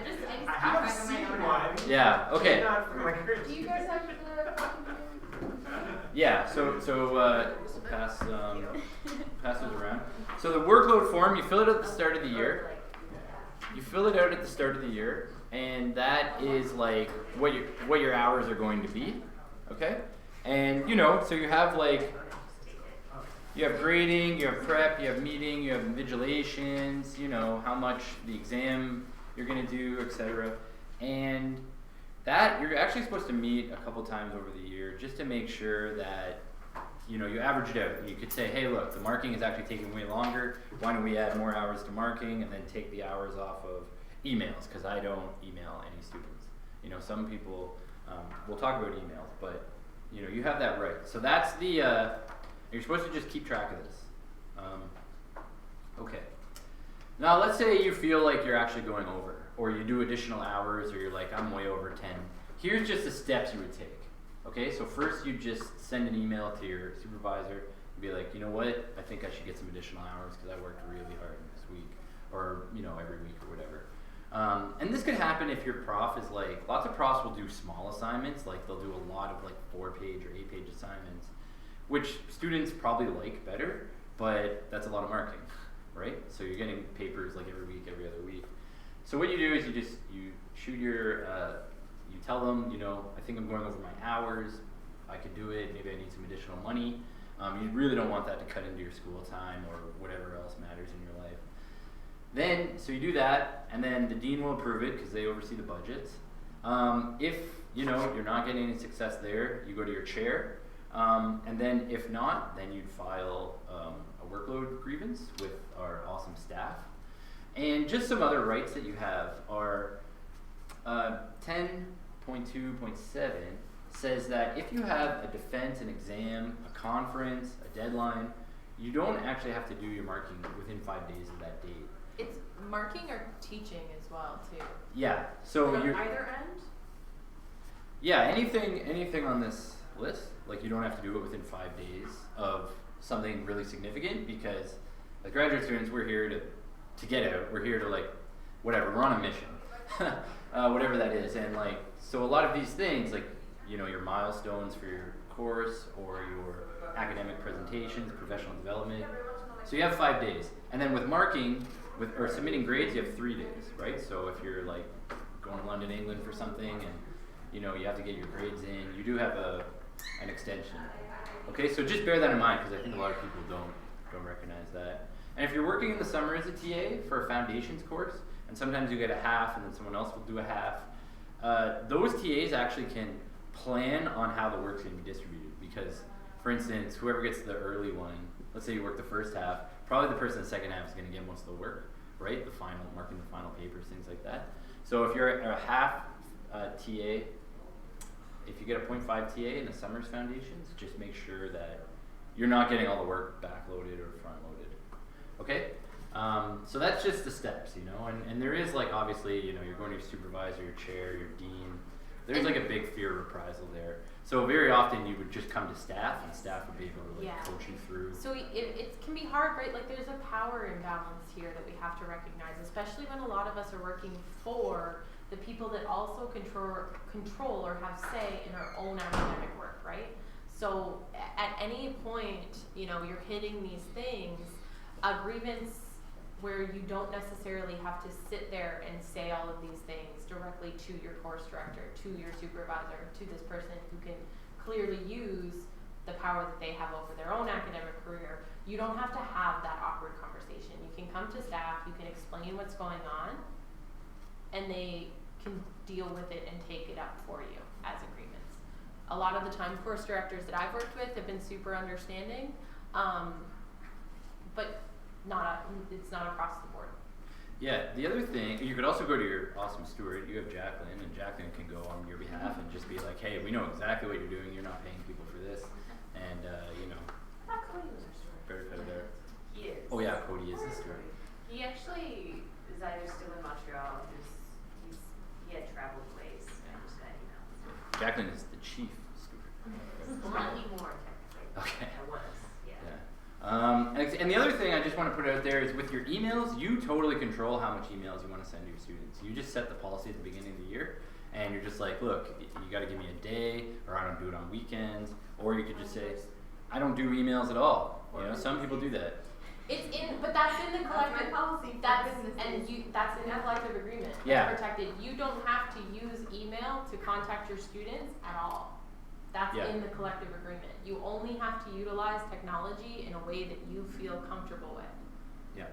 I have seen one. Yeah, okay. Not from my Do you guys have the copy? Yeah, so pass those around. So the workload form, you fill it at the start of the year. You fill it out at the start of the year, and that is like what your hours are going to be, okay? And you know, so you have like, you have grading, you have prep, you have meeting, you have invigilations, you know, how much the exam you're gonna do, etc. And that you're actually supposed to meet a couple times over the year just to make sure that, you know, you average it out. You could say, hey, look, the marking is actually taking way longer. Why don't we add more hours to marking and then take the hours off of emails? Because I don't email any students. You know, some people, we'll talk about emails, but you know, you have that right. So that's the, you're supposed to just keep track of this. Okay. Now let's say you feel like you're actually going over, or you do additional hours, or you're like, I'm way over 10. Here's just the steps you would take. Okay, so first you just send an email to your supervisor and be like, you know what, I think I should get some additional hours because I worked really hard this week, or you know, every week or whatever. And this could happen if your prof is like, lots of profs will do small assignments, like they'll do a lot of like 4-page or 8-page assignments, which students probably like better, but that's a lot of marking, right? So you're getting papers like every week, every other week. So what you do is you shoot your, you tell them, you know, I think I'm going over my hours, I could do it, maybe I need some additional money. You really don't want that to cut into your school time or whatever else matters in your life. Then, so you do that, and then the dean will approve it because they oversee the budgets. If, you know, you're not getting any success there, you go to your chair. And then if not, then you'd file a workload grievance with our awesome staff. And just some other rights that you have are 10.2.7 says that if you have a defense, an exam, a conference, a deadline, you don't actually have to do your marking within 5 days of that date. It's marking or teaching as well too. Yeah. So on you. either end? Yeah. Anything on this list, like you don't have to do it within 5 days of something really significant, because as graduate students, we're here to get out. We're here to like, whatever. We're on a mission, whatever that is. And like, so a lot of these things, like, you know, your milestones for your course or your academic presentations, professional development. So you have 5 days, and then with marking, or submitting grades, you have 3 days, right? So if you're like going to London, England for something, and you know you have to get your grades in, you do have an extension. Okay, so just bear that in mind, because I think a lot of people don't recognize that. And if you're working in the summer as a TA for a foundations course, and sometimes you get a half, and then someone else will do a half, those TAs actually can plan on how the work's going to be distributed. Because, for instance, whoever gets the early one, let's say you work the first half, probably the person in the second half is going to get most of the work, right? The final, marking the final papers, things like that. So if you're a half TA, if you get a 0.5 TA in the summer's foundations, just make sure that you're not getting all the work backloaded or front-loaded. Okay? So that's just the steps, you know, and there is like, obviously, you know, you're going to your supervisor, your chair, your dean. There's like a big fear of reprisal there. So very often you would just come to staff, and staff would be able to like coach you through. So it can be hard, right? Like there's a power imbalance here that we have to recognize, especially when a lot of us are working for the people that also control or have say in our own academic work, right? So at any point, you know, you're hitting these things, a grievance where you don't necessarily have to sit there and say all of these things directly to your course director, to your supervisor, to this person who can clearly use the power that they have over their own academic career. You don't have to have that awkward conversation. You can come to staff, you can explain what's going on, and they can deal with it and take it up for you as agreements. A lot of the time, course directors that I've worked with have been super understanding, but it's not across the board. Yeah, the other thing, you could also go to your awesome steward. You have Jacqueline, and Jacqueline can go on your behalf and just be like, hey, we know exactly what you're doing. You're not paying people for this. And, you know. I thought Cody was our steward. Very fair there. He is. Oh, yeah, Cody is the steward. He actually is either still in Montreal, he had traveled ways, and I just got emails. Jacqueline is the chief steward. Not anymore, technically. Okay. I was, yeah. And the other thing I just want to put out there is with your emails, you totally control how much emails you want to send to your students. You just set the policy at the beginning of the year, and you're just like, look, you got to give me a day, or I don't do it on weekends, or you could just say, I don't do emails at all. You know, some people do that. But that's in the collective policy. that's in the collective agreement. Yeah. It's protected. You don't have to use email to contact your students at all. That's Yeah. in the collective agreement. You only have to utilize technology in a way that you feel comfortable with. Yeah.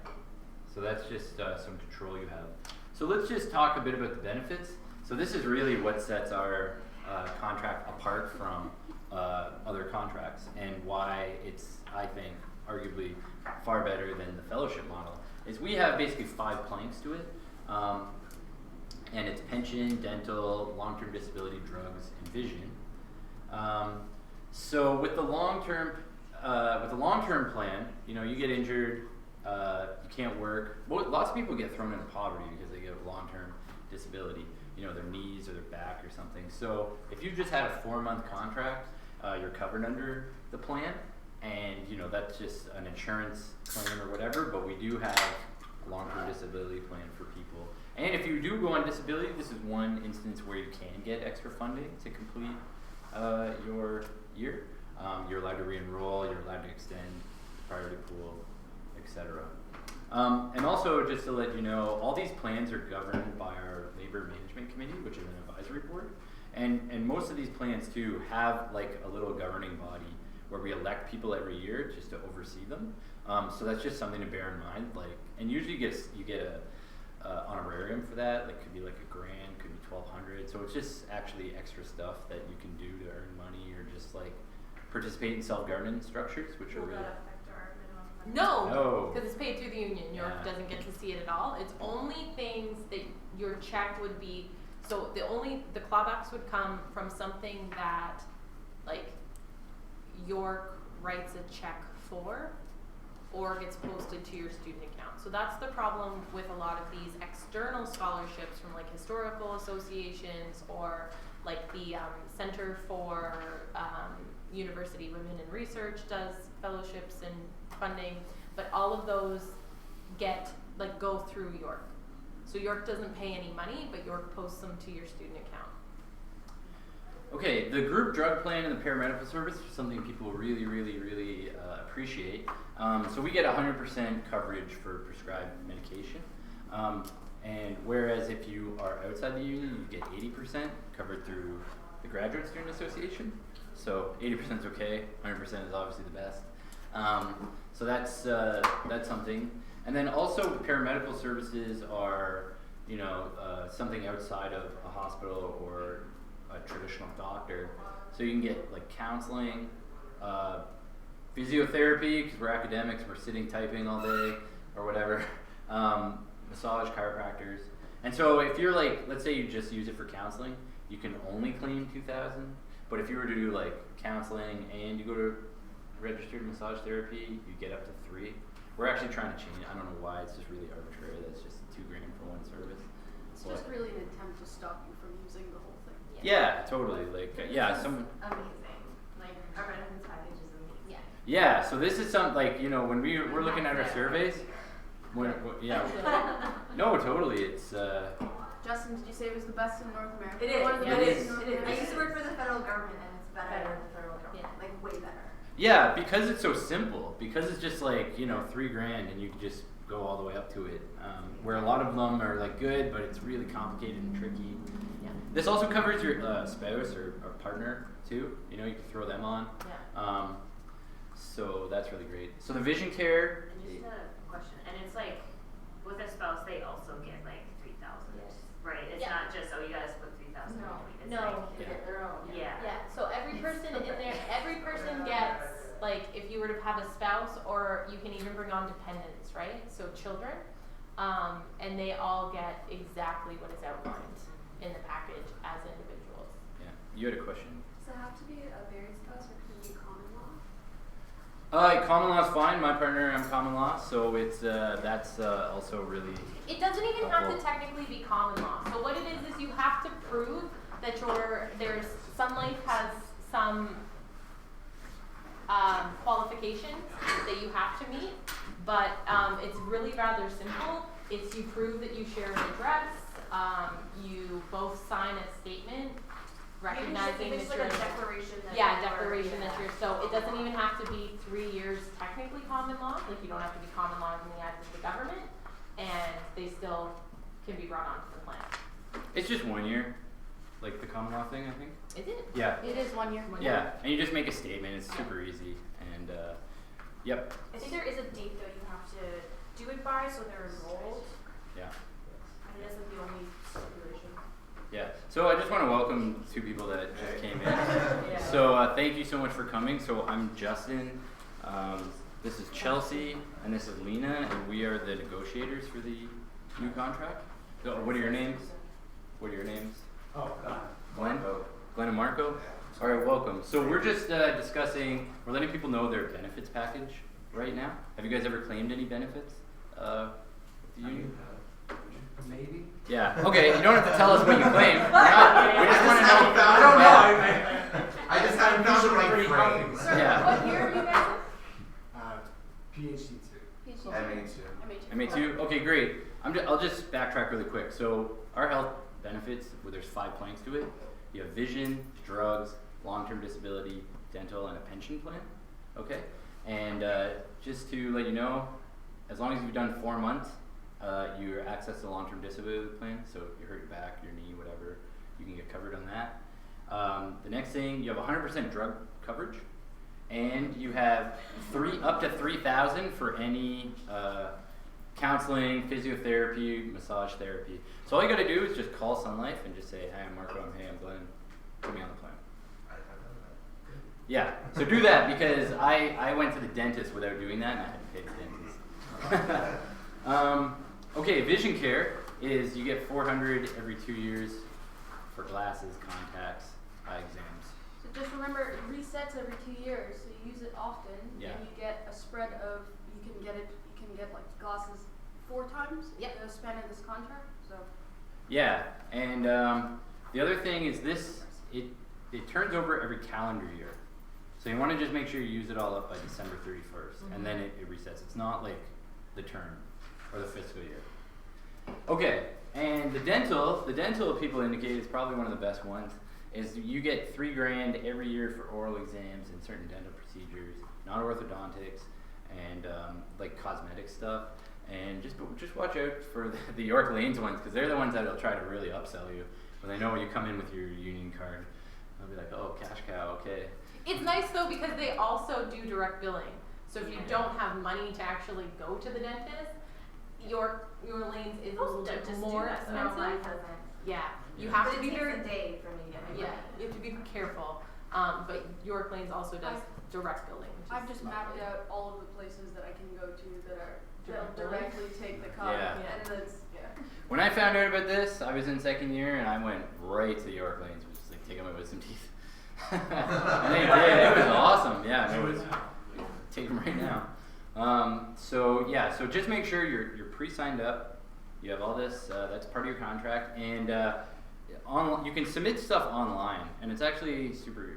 So that's just some control you have. So let's just talk a bit about the benefits. So this is really what sets our contract apart from other contracts, and why it's, I think, arguably far better than the fellowship model, is we have basically 5 planks to it. And it's pension, dental, long-term disability, drugs, and vision. So with the long-term plan, you know, you get injured, you can't work. Well, lots of people get thrown into poverty because they get long-term disability, you know, their knees or their back or something. So if you just had a 4-month contract, you're covered under the plan, and you know that's just an insurance claim or whatever. But we do have a long-term disability plan for people. And if you do go on disability, this is one instance where you can get extra funding to complete your year. You're allowed to re-enroll, you're allowed to extend priority pool, etc. And also, just to let you know, all these plans are governed by our Labor Management Committee, which is an advisory board. And most of these plans, too, have like a little governing body where we elect people every year just to oversee them. So that's just something to bear in mind. Like, and usually you get a honorarium for that. Like, could be like $1,000, could be $1,200. So it's just actually extra stuff that you can do to earn money, or just like participate in self-governance structures, which are Will really. that affect our minimum? No, No. because it's paid through the union. York Yeah. doesn't get to see it at all. It's only things that your check would be. So the clawbacks would come from something that, like, York writes a check for, or gets posted to your student account. So that's the problem with a lot of these external scholarships from like historical associations, or like the Center for University Women in Research does fellowships and funding, but all of those go through York. So York doesn't pay any money, but York posts them to your student account. Okay, the group drug plan and the paramedical service is something people really, really, really appreciate. So we get 100% coverage for prescribed medication. And whereas if you are outside the union, you get 80% covered through the Graduate Student Association. So 80% is okay, 100% is obviously the best. So that's something. And then also paramedical services are, you know, something outside of a hospital or a traditional doctor. So you can get like counseling, physiotherapy, because we're academics, we're sitting typing all day or whatever, massage, chiropractors. And so if you're like, let's say you just use it for counseling, you can only claim $2,000. But if you were to do like counseling and you go to registered massage therapy, you get up to $3,000. We're actually trying to change it. I don't know why, it's just really arbitrary. That's just $2,000 for one service. It's just really an attempt to stop you from using the whole thing. Yeah, totally. Like, yeah, some. Amazing. Like, our benefits package is amazing. Yeah. Yeah, so this is something like, you know, when we're looking at our surveys. Yeah. No, totally. It's. Justin, did you say it was the best in North America? It is. One of the Yeah, best it in North It is. I America? used to work for the federal government, and it's better Better. than the federal government. Yeah. Like, way better. Yeah, because it's so simple. Because it's just like, you know, $3,000 and you can just go go all the way up to it. Where a lot of them are like good, but it's really complicated and tricky. Yeah. This also covers your spouse or partner too. You know, you can throw them on. Yeah. So that's really great. So the vision care. And just a question, and it's like, with a spouse, they also get like 3,000, right? It's Yeah. not just, oh, you gotta split 3,000 No. between. It's No. like, They get their own. yeah. Yeah, so every person in there, every person gets, like, if you were to have a spouse, or you can even bring on dependents, right? So children, and they all get exactly what is outlined in the package as individuals. Yeah. You had a question. Does it have to be a married spouse or could it be common law? Common law is fine. My partner, I'm common law, so it's that's also really. It doesn't even have to helpful. technically be common law. So what it is you have to prove that Sun Life has some qualifications that you have to meet, but it's really rather simple. It's you prove that you share an address, you both sign a statement recognizing that It's like you're a declaration that yeah, you are- declaration that you're, so it doesn't even have to be 3 years technically common law, like you don't have to be common law in the eyes of the government, and they still can be brought onto the plan. It's just 1 year, like the common law thing, I think. Is it? Yeah. It is 1 year. Yeah, and you just make a statement. It's super easy, and yep. I think there is a date though you have to do it by, so they're enrolled. Yeah. I think that's like the only stipulation. Yeah. So I just want to welcome 2 people that just came in. So thank you so much for coming. So I'm Justin. This is Chelsea, and this is Lena, and we are the negotiators for the new contract. So what are your names? What are your names? Oh, God. Glenn? Glenn and Marco? All right, welcome. So we're just discussing, we're letting people know their benefits package right now. Have you guys ever claimed any benefits with the union? Maybe. Yeah. Okay. You don't have to tell us what you claim. We just want to know. I don't know. I just haven't found the right pretty phrase. Sir, Yeah. what year are you guys PhD 2. in? MA2. MA2. Okay, great. I'll just backtrack really quick. So our health benefits, well, there's 5 planks to it. You have vision, drugs, long-term disability, dental, and a pension plan. Okay. And just to let you know, as long as you've done 4 months, you access the long-term disability plan. So if you hurt your back, your knee, whatever, you can get covered on that. The next thing, you have 100% drug coverage, and you have up to 3,000 for any counseling, physiotherapy, massage therapy. So all you got to do is just call Sun Life and just say, "Hi, I'm Marco. Hey, I'm Glenn. Put me on the plan." Yeah. So do that, because I went to the dentist without doing that, and I had to pay the dentist. Okay, vision care is you get $400 every 2 years for glasses, contacts, eye exams. So just remember, it resets every 2 years, so you use it often, Yeah. and you get a spread of, you can get like glasses 4 times in the span of this contract, so. Yeah, and the other thing is it turns over every calendar year. So you want to just make sure you use it all up by December 31st, and then it resets. It's not like the term or the fiscal year. Okay, and the dental people indicate is probably one of the best ones. Is you get $3,000 every year for oral exams and certain dental procedures, not orthodontics, and like cosmetic stuff. And just watch out for the York Lanes ones, because they're the ones that'll try to really upsell you when they know when you come in with your union card. They'll be like, "Oh, cash cow, okay." It's nice though, because they also do direct billing. So if you don't have money to actually go to the dentist, your lanes is a little bit more expensive. Yeah, you have to be very. It takes a day for me to get my Yeah, you have to be careful. But York Lanes also does direct billing. Which I've is just mapped out all of the places that I can go to that'll Direct billing? directly take the cut, Yeah. and it's, When I found out about this, I was in second year, and I went right to the York Lanes, which is like taking my wisdom teeth. And they did. It was awesome. Yeah, it was. Take them right now. So just make sure you're pre-signed up. You have all this. That's part of your contract, and you can submit stuff online, and it's actually super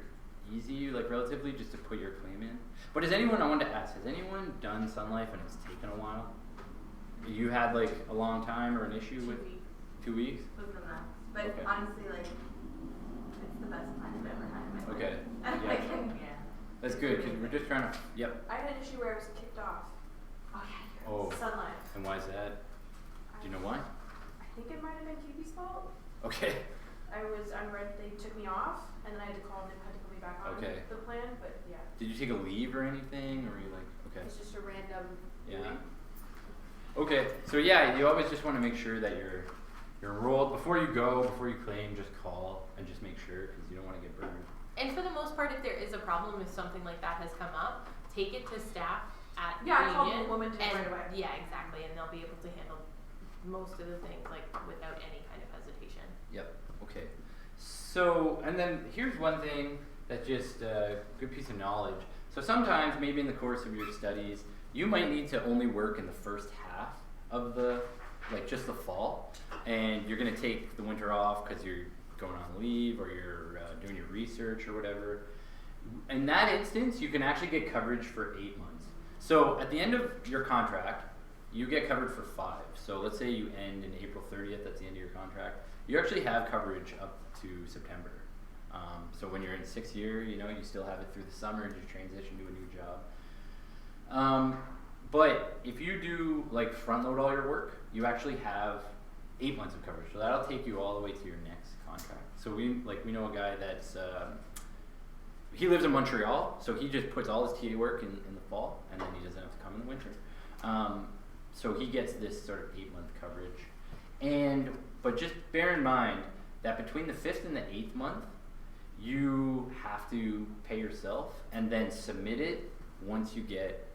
easy, like relatively, just to put your claim in. But I wanted to ask, has anyone done Sun Life and it's taken a while? You had like a long time or an issue with 2 weeks? But Okay. honestly, like, it's the best plan I've ever had in my life. Okay. And Yeah. I can, That's good, because we're just trying to. Yep. I had an issue where I was kicked off. oh yeah, Oh. Sun Life. And why is that? Do you know why? I think it might have been CUPE's fault. Okay. I was unread, they took me off, and then I had to call and they had to put me back on Okay. the plan, but yeah. Did you take a leave or anything, or were you like, okay? It's just a random. Yeah. Okay, so yeah, you always just want to make sure that you're enrolled. Before you go, before you claim, just call and just make sure, because you don't want to get burned. And for the most part, if there is a problem, if something like that has come up, take it to staff at Yeah, I the called union. the woman and right away. Yeah, exactly, and they'll be able to handle most of the things like without any kind of hesitation. Yep. Okay. So, and then here's one thing that just good piece of knowledge. So sometimes, maybe in the course of your studies, you might need to only work in the first half of the, like just the fall, and you're gonna take the winter off because you're going on leave or you're doing your research or whatever. In that instance, you can actually get coverage for 8 months. So at the end of your contract, you get covered for 5. So let's say you end in April 30th, that's the end of your contract. You actually have coverage up to September. So when you're in 6th year, you know, you still have it through the summer as you transition to a new job. But if you do like front load all your work, you actually have 8 months of coverage. So that'll take you all the way to your next contract. So we know a guy that's, he lives in Montreal, so he just puts all his TA work in the fall, and then he doesn't have to come in the winter. So he gets this sort of 8-month coverage. But just bear in mind that between the 5th and the 8th month, you have to pay yourself and then submit it once you get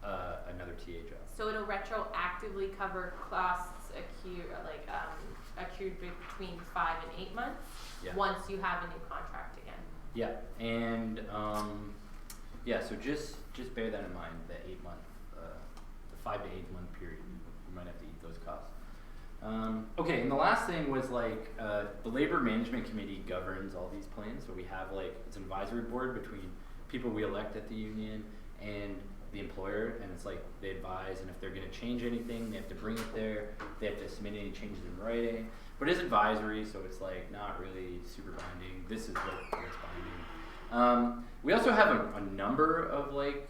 another TA job. So it'll retroactively cover costs accrued between 5 and 8 months. Yeah. Once you have a new contract again. Yeah, and yeah, so just bear that in mind. The 8-month, the 5 to 8 month period, you might have to eat those costs. Okay, and the last thing was like the Labor Management Committee governs all these plans. So we have like it's an advisory board between people we elect at the union and the employer, and it's like they advise, and if they're going to change anything, they have to bring it there. They have to submit any changes in writing. But it's advisory, so it's like not really super binding. This is what's binding. We also have a number of like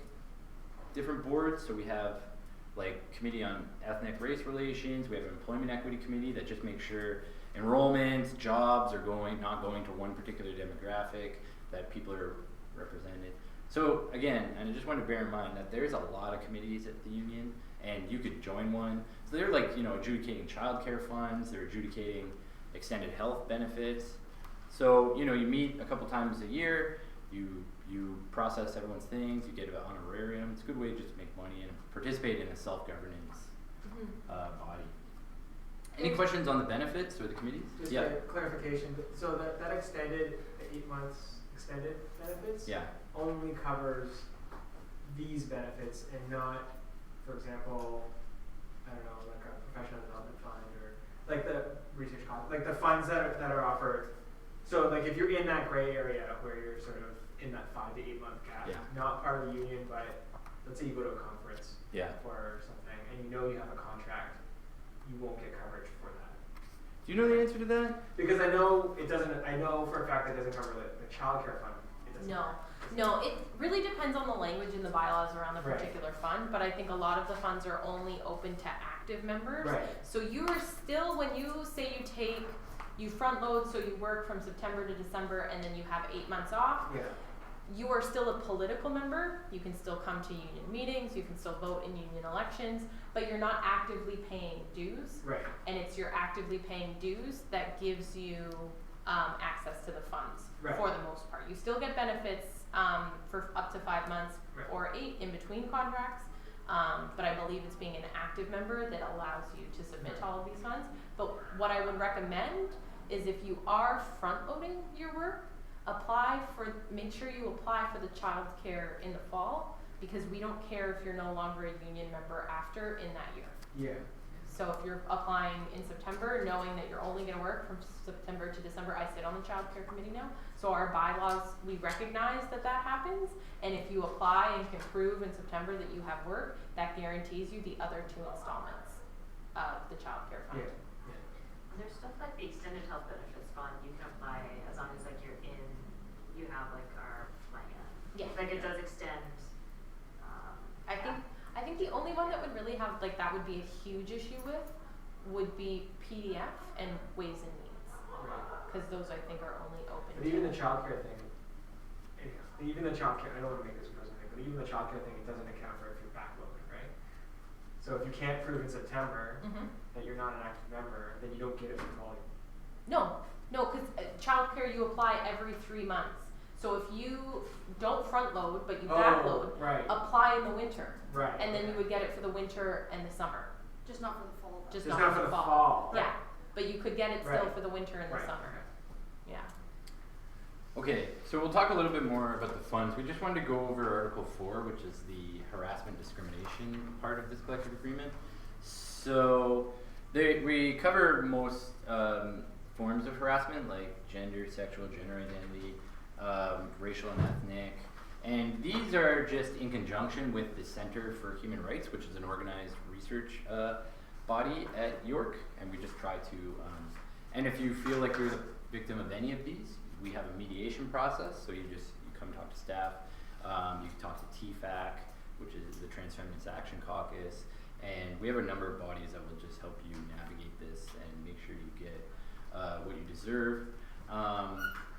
different boards. So we have like Committee on Ethnic Race Relations. We have an Employment Equity Committee that just makes sure enrollments, jobs are not going to one particular demographic, that people are represented. So again, and I just want to bear in mind that there's a lot of committees at the union, and you could join one. So they're like, you know, adjudicating child care funds, they're adjudicating extended health benefits. So, you know, you meet a couple times a year, you process everyone's things, you get an honorarium. It's a good way just to make money and participate in a self-governance body. Any questions on the benefits or the committees? Just Yeah. a clarification. So that extended, the 8 months extended benefits Yeah. only covers these benefits and not, for example, I don't know, like a professional development fund or like the research cost, like the funds that are offered. So like if you're in that gray area where you're sort of in that 5 to 8 month gap, Yeah. not part of the union, but let's say you go to a conference Yeah. or something and you know you have a contract, you won't get coverage for that. Do you know the answer to that? Because I know it doesn't, I know for a fact it doesn't cover the child care fund. It doesn't No, cover. no, it really depends on the language in the bylaws around the Right. particular fund, but I think a lot of the funds are only open to active members. Right. So you are still, when you say you front load, so you work from September to December and then you have 8 months off, Yeah. you are still a political member. You can still come to union meetings, you can still vote in union elections, but you're not actively paying dues. Right. And it's your actively paying dues that gives you access to the funds Right. for the most part. You still get benefits for up to 5 months Right. or 8 in between contracts, but I believe it's being an active member that allows you to submit to all of these funds. But what I would recommend is if you are front loading your work, make sure you apply for the child care in the fall, because we don't care if you're no longer a union member after in that year. Yeah. So if you're applying in September, knowing that you're only going to work from September to December, I sit on the child care committee now, so our bylaws, we recognize that happens, and if you apply and can prove in September that you have work, that guarantees you the other 2 installments of the child care fund. Yeah. There's stuff like the extended health benefits fund, you can apply as long as like you have like our plan. Yeah. Like it does extend, I think think the only one that would really have, like, that would be a huge issue with would be PDF and Ways and Means. Right. Because those, I think, are only open But to. even the childcare thing, even the childcare, I don't want to make this a personal thing, but even the childcare thing, it doesn't account for if you're backloaded, right? So if you can't prove in September that you're not an active member, then you don't get it for volume. No, because childcare you apply every 3 months. So if you don't front load, but you backload, right. apply in the winter. Right. And then okay. you would get it for the winter and the summer. Just not for the fall. though. Just Just not not for for the the fall. fall. Yeah, but you could get it still Right. for the winter and the Right. summer. Yeah. Okay, so we'll talk a little bit more about the funds. We just wanted to go over Article 4, which is the harassment discrimination part of this collective agreement. So we cover most forms of harassment, like gender, sexual, gender identity, racial and ethnic. And these are just in conjunction with the Center for Human Rights, which is an organized research body at York. And we just try to, and if you feel like you're the victim of any of these, we have a mediation process. So you come talk to staff. You can talk to TFAC, which is the Trans Feminist Action Caucus. And we have a number of bodies that will just help you navigate this and make sure you get what you deserve.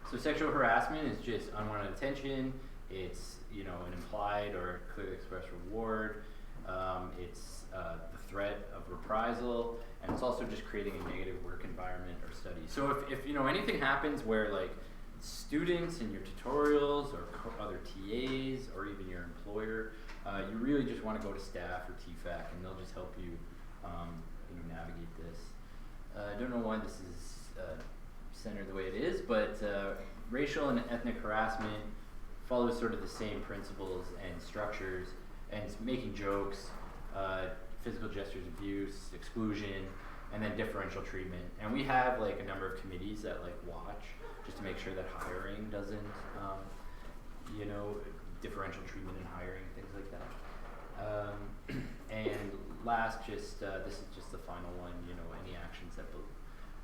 So sexual harassment is just unwanted attention. It's an implied or clearly expressed reward. It's the threat of reprisal, and it's also just creating a negative work environment or study. So if anything happens where like students in your tutorials or other TAs or even your employer, you really just want to go to staff or TFAC, and they'll just help you navigate this. I don't know why this is centered the way it is, but racial and ethnic harassment follows sort of the same principles and structures, and it's making jokes, physical gestures, abuse, exclusion, and then differential treatment. And we have like a number of committees that like watch just to make sure that hiring doesn't, differential treatment in hiring, things like that. And last, this is just the final one, any actions that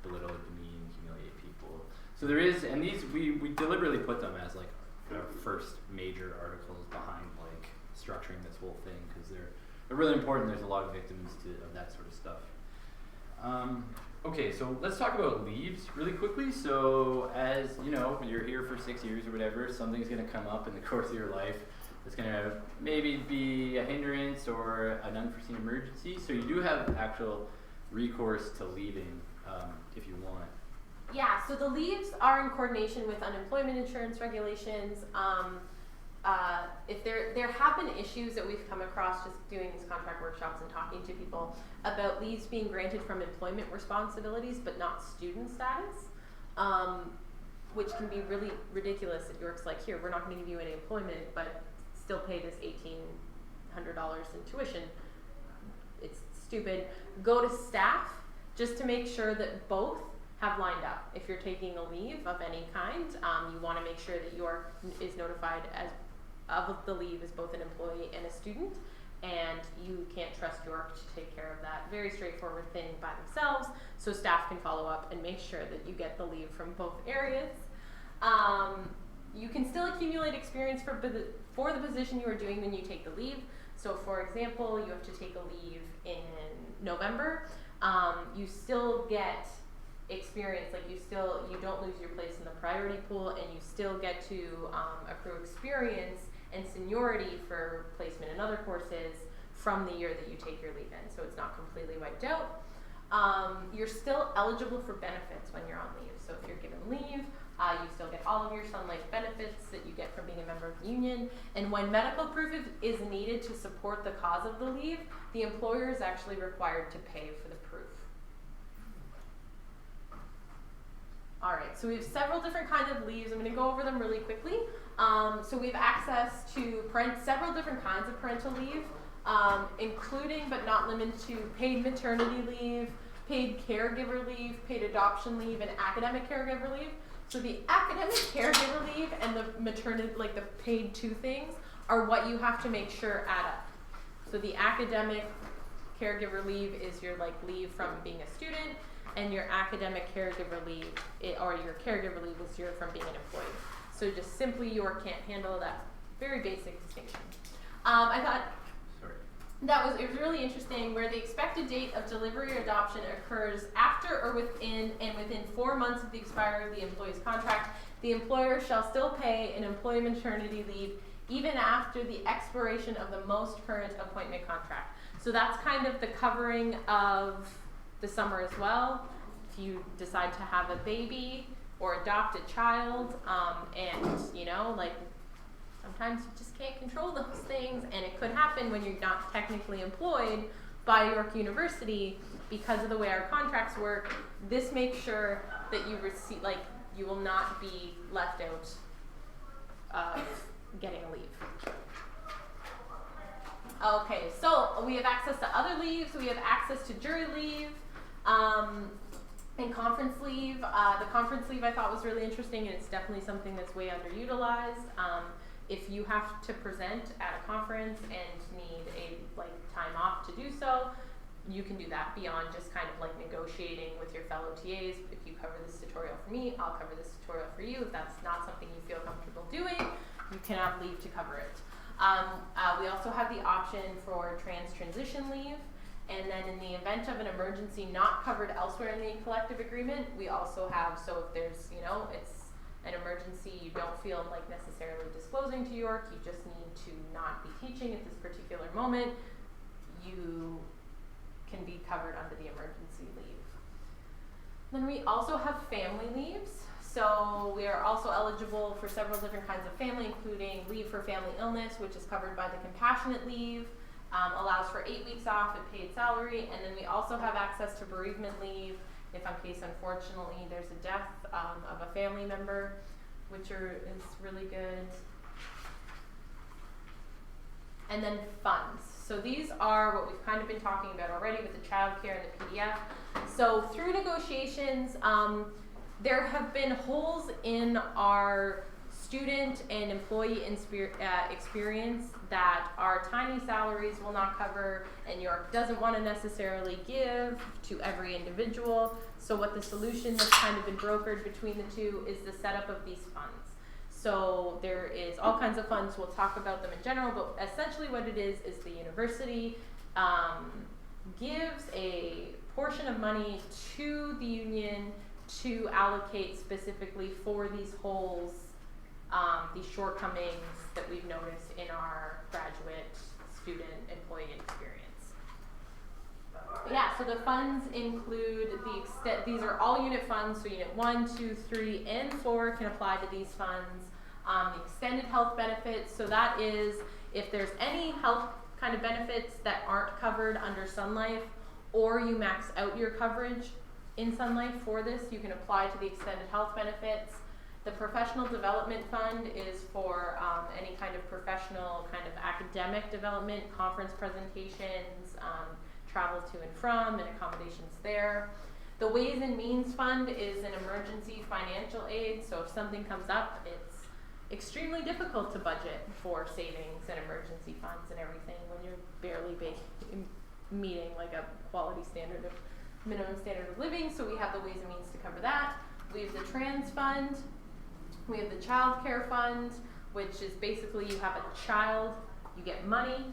belittle, demean, humiliate people. So there is, and these, we deliberately put them as like our first major articles behind like structuring this whole thing, because they're really important. There's a lot of victims of that sort of stuff. Okay, so let's talk about leaves really quickly. So as you're here for 6 years or whatever, something's going to come up in the course of your life that's going to maybe be a hindrance or an unforeseen emergency. So you do have actual recourse to leaving if you want. Yeah, so the leaves are in coordination with unemployment insurance regulations. If there have been issues that we've come across just doing these contract workshops and talking to people about leaves being granted from employment responsibilities but not student status, which can be really ridiculous at York's like, here, we're not going to give you any employment but still pay this $1,800 in tuition. It's stupid. Go to staff just to make sure that both have lined up. If you're taking a leave of any kind, you want to make sure that York is notified of the leave as both an employee and a student, and you can't trust York to take care of that very straightforward thing by themselves, so staff can follow up and make sure that you get the leave from both areas. You can still accumulate experience for the position you are doing when you take the leave. So for example, you have to take a leave in November, you still get experience, like you don't lose your place in the priority pool, and you still get to accrue experience and seniority for placement in other courses from the year that you take your leave in, so it's not completely wiped out. You're still eligible for benefits when you're on leave, so if you're given leave, you still get all of your Sun Life benefits that you get from being a member of the union, and when medical proof is needed to support the cause of the leave, the employer is actually required to pay for the proof. Alright, so we have several different kinds of leaves. I'm going to go over them really quickly. So we have access to several different kinds of parental leave, including but not limited to paid maternity leave, paid caregiver leave, paid adoption leave, and academic caregiver leave. So the academic caregiver leave and the maternity, like the paid two things, are what you have to make sure add up. So the academic caregiver leave is your leave from being a student, and your academic caregiver leave, or your caregiver leave, is from being an employee. So just simply York can't handle that very basic distinction. I thought. Sorry. it was really interesting, where the expected date of delivery or adoption occurs after or within 4 months of the expiry of the employee's contract. The employer shall still pay an employee maternity leave even after the expiration of the most current appointment contract. So that's kind of the covering of the summer as well. If you decide to have a baby or adopt a child, and you know, like, sometimes you just can't control those things, and it could happen when you're not technically employed by York University because of the way our contracts work. This makes sure that you receive, like, you will not be left out of getting a leave. Okay, so we have access to other leaves. We have access to jury leave, and conference leave. The conference leave I thought was really interesting, and it's definitely something that's way underutilized. If you have to present at a conference and need a time off to do so, you can do that beyond just kind of like negotiating with your fellow TAs. If you cover this tutorial for me, I'll cover this tutorial for you. If that's not something you feel comfortable doing, you can have leave to cover it. We also have the option for transition leave. And then in the event of an emergency not covered elsewhere in the collective agreement, we also have, so if there's, you know, it's an emergency you don't feel like necessarily disclosing to York, you just need to not be teaching at this particular moment, you can be covered under the emergency leave. Then we also have family leaves. So we are also eligible for several different kinds of family, including leave for family illness, which is covered by the compassionate leave, allows for 8 weeks off at paid salary, and then we also have access to bereavement leave if in case, unfortunately, there's a death of a family member, which is really good. And then funds. So these are what we've kind of been talking about already with the childcare and the PDF. So through negotiations, there have been holes in our student and employee experience that our tiny salaries will not cover, and York doesn't want to necessarily give to every individual. So what the solution that's kind of been brokered between the two is the setup of these funds. So there is all kinds of funds, we'll talk about them in general, but essentially what it is the university gives a portion of money to the union to allocate specifically for these holes, these shortcomings that we've noticed in our graduate student employee experience. But yeah, so the funds include these are all unit funds, so unit 1, 2, 3, and 4 can apply to these funds. The extended health benefits, so that is if there's any health kind of benefits that aren't covered under Sun Life, or you max out your coverage in Sun Life for this, you can apply to the extended health benefits. The professional development fund is for any kind of professional kind of academic development, conference presentations, travel to and from, and accommodations there. The Ways and Means Fund is an emergency financial aid, so if something comes up, it's extremely difficult to budget for savings and emergency funds and everything when you're barely meeting like a quality standard of minimum standard of living, so we have the Ways and Means to cover that. We have the Trans Fund. We have the Child Care Fund, which is basically you have a child, you get money,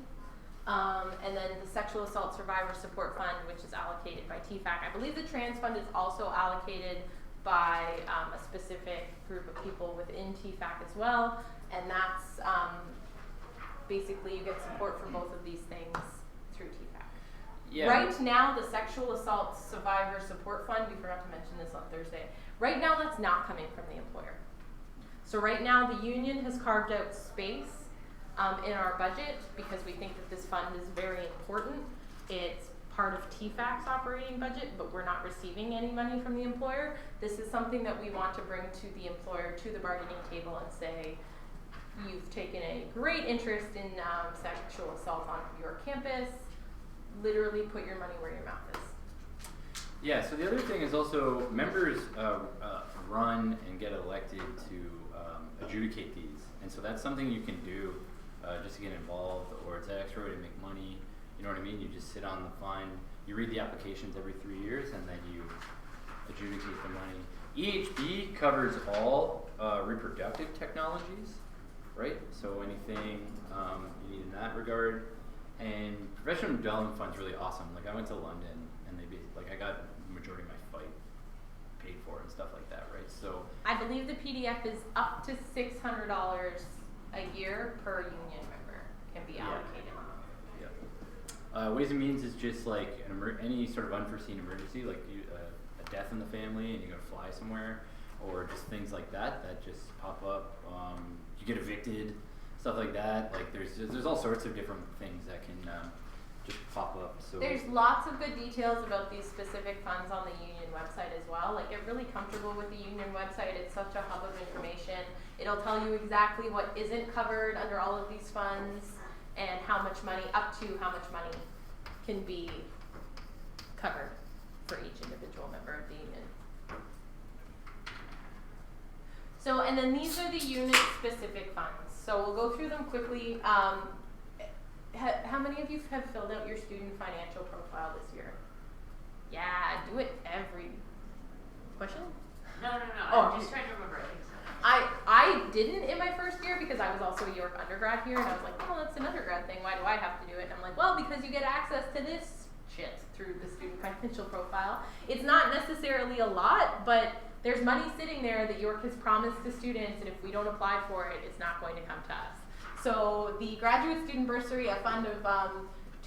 and then the Sexual Assault Survivor Support Fund, which is allocated by TFAC. I believe the Trans Fund is also allocated by a specific group of people within TFAC as well, and that's basically you get support for both of these things through TFAC. Yeah. Right now, the Sexual Assault Survivor Support Fund, we forgot to mention this on Thursday, right now that's not coming from the employer. So right now the union has carved out space in our budget because we think that this fund is very important. It's part of TFAC's operating budget, but we're not receiving any money from the employer. This is something that we want to bring to the employer, to the bargaining table, and say, you've taken a great interest in sexual assault on your campus. Literally put your money where your mouth is. Yeah, so the other thing is also members run and get elected to adjudicate these. And so that's something you can do just to get involved, or it's an extra way to make money. You know what I mean? You just sit on the fund, you read the applications every 3 years, and then you adjudicate the money. EHB covers all reproductive technologies, right? So anything you need in that regard. And professional development fund's really awesome. Like I went to London and I got the majority of my flight paid for and stuff like that, right? So I believe the PDF is up to $600 a year per union member can be allocated. Ways and means is just like any sort of unforeseen emergency, like a death in the family and you gotta fly somewhere, or just things like that just pop up. You get evicted, stuff like that. Like there's all sorts of different things that can just pop up. So there's lots of good details about these specific funds on the union website as well. Like get really comfortable with the union website. It's such a hub of information. It'll tell you exactly what isn't covered under all of these funds and how much money, up to how much money can be covered for each individual member of the union. So, and then these are the unit specific funds. So we'll go through them quickly. How many of you have filled out your student financial profile this year? Yeah, do it every question? No. Oh, I'm just trying to remember. I think so. I didn't in my first year because I was also a York undergrad here, and I was like, oh, that's an undergrad thing. Why do I have to do it? And I'm like, well, because you get access to this shit through the student financial profile. It's not necessarily a lot, but there's money sitting there that York has promised to students, and if we don't apply for it, it's not going to come to us. So the graduate student bursary, a fund of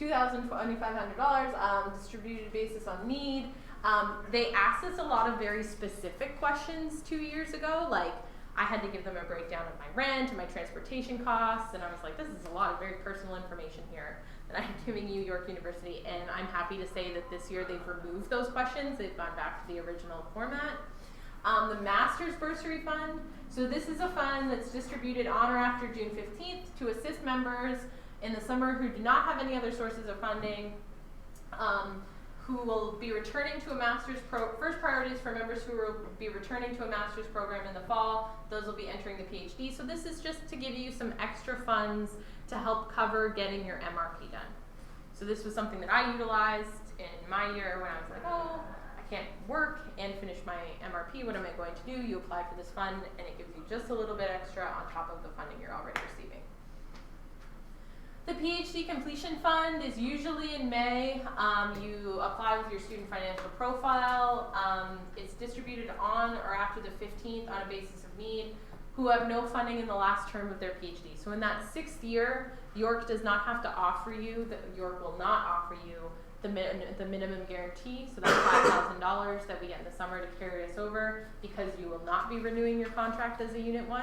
$2,500 distributed basis on need. They asked us a lot of very specific questions 2 years ago, like I had to give them a breakdown of my rent and my transportation costs, and I was like, this is a lot of very personal information here that I'm giving you, York University, and I'm happy to say that this year they've removed those questions. They've gone back to the original format. The Master's Bursary Fund. So this is a fund that's distributed on or after June 15th to assist members in the summer who do not have any other sources of funding, who will be returning to a master's first priorities for members who will be returning to a master's program in the fall. Those will be entering the PhD. So this is just to give you some extra funds to help cover getting your MRP done. So this was something that I utilized in my year when I was like, oh, I can't work and finish my MRP. What am I going to do? You apply for this fund and it gives you just a little bit extra on top of the funding you're already receiving. The PhD completion fund is usually in May. You apply with your student financial profile. It's distributed on or after the 15th on a basis of need, who have no funding in the last term of their PhD. So in that 6th year, York does not have to offer you, York will not offer you the minimum guarantee. So that's $5,000 that we get in the summer to carry us over because you will not be renewing your contract as a Unit 1.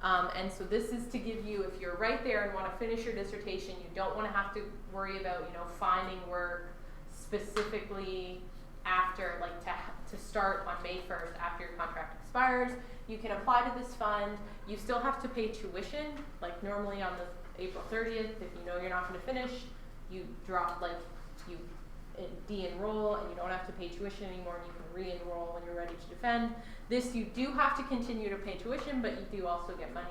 And so this is to give you, if you're right there and want to finish your dissertation, you don't want to have to worry about, finding work specifically after, like to start on May 1st after your contract expires. You can apply to this fund. You still have to pay tuition, like normally on the April 30th. If you know you're not going to finish, you drop, you de-enroll and you don't have to pay tuition anymore, and you can re-enroll when you're ready to defend. This, you do have to continue to pay tuition, but you do also get money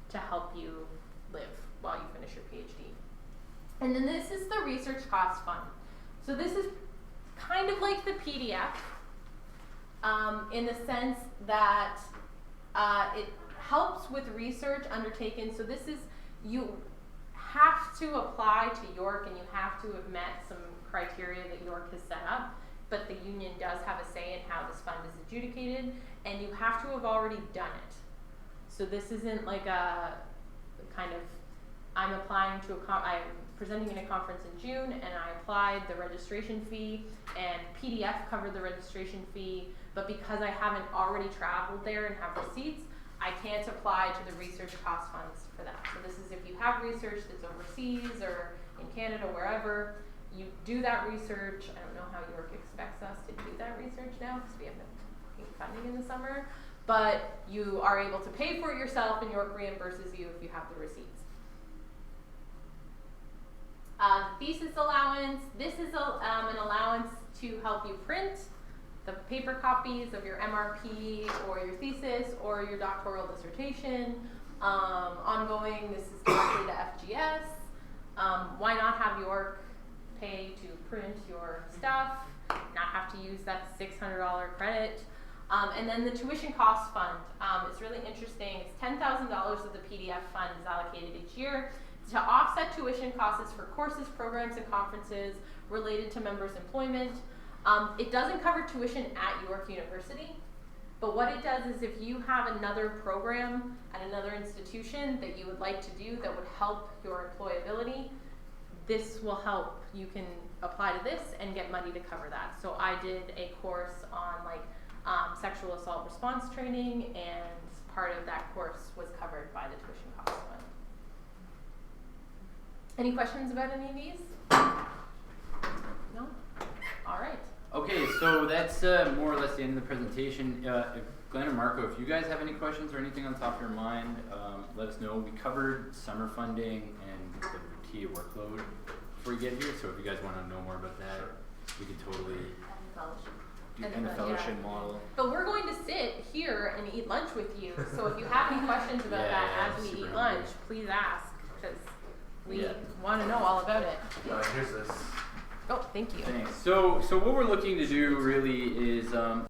to help you live while you finish your PhD. And then this is the research cost fund. So this is kind of like the PDF in the sense that it helps with research undertaken. So this is, you have to apply to York and you have to have met some criteria that York has set up, but the union does have a say in how this fund is adjudicated, and you have to have already done it. So this isn't like a kind of, I'm applying to I'm presenting in a conference in June and I applied the registration fee and PDF covered the registration fee, but because I haven't already traveled there and have receipts, I can't apply to the research cost funds for that. So this is if you have research that's overseas or in Canada, wherever, you do that research. I don't know how York expects us to do that research now because we haven't been funding in the summer, but you are able to pay for it yourself and York reimburses you if you have the receipts. Thesis allowance. This is an allowance to help you print the paper copies of your MRP or your thesis or your doctoral dissertation. Ongoing, this is directly to FGS. Why not have York pay to print your stuff, not have to use that $600 credit. And then the tuition cost fund. It's really interesting. It's $10,000 of the PDF fund is allocated each year To offset tuition costs for courses, programs, and conferences related to members' employment. It doesn't cover tuition at York University, but what it does is if you have another program at another institution that you would like to do that would help your employability, this will help. You can apply to this and get money to cover that. So I did a course on like sexual assault response training, and part of that course was covered by the tuition cost fund. Any questions about any of these? No? All right. Okay, so that's more or less the end of the presentation. Glenn and Marco, if you guys have any questions or anything on top of your mind, let us know. We covered summer funding and the TA workload before we get here, so if you guys want to know more about that, we could totally And the the- fellowship yeah. model. But we're going to sit here and eat lunch with you. So if you have any questions about Yeah, that as we super eat hungry. lunch, please ask, because we Yeah. want to know all about it. Here's this. Oh, thank you. Thanks. So what we're looking to do really is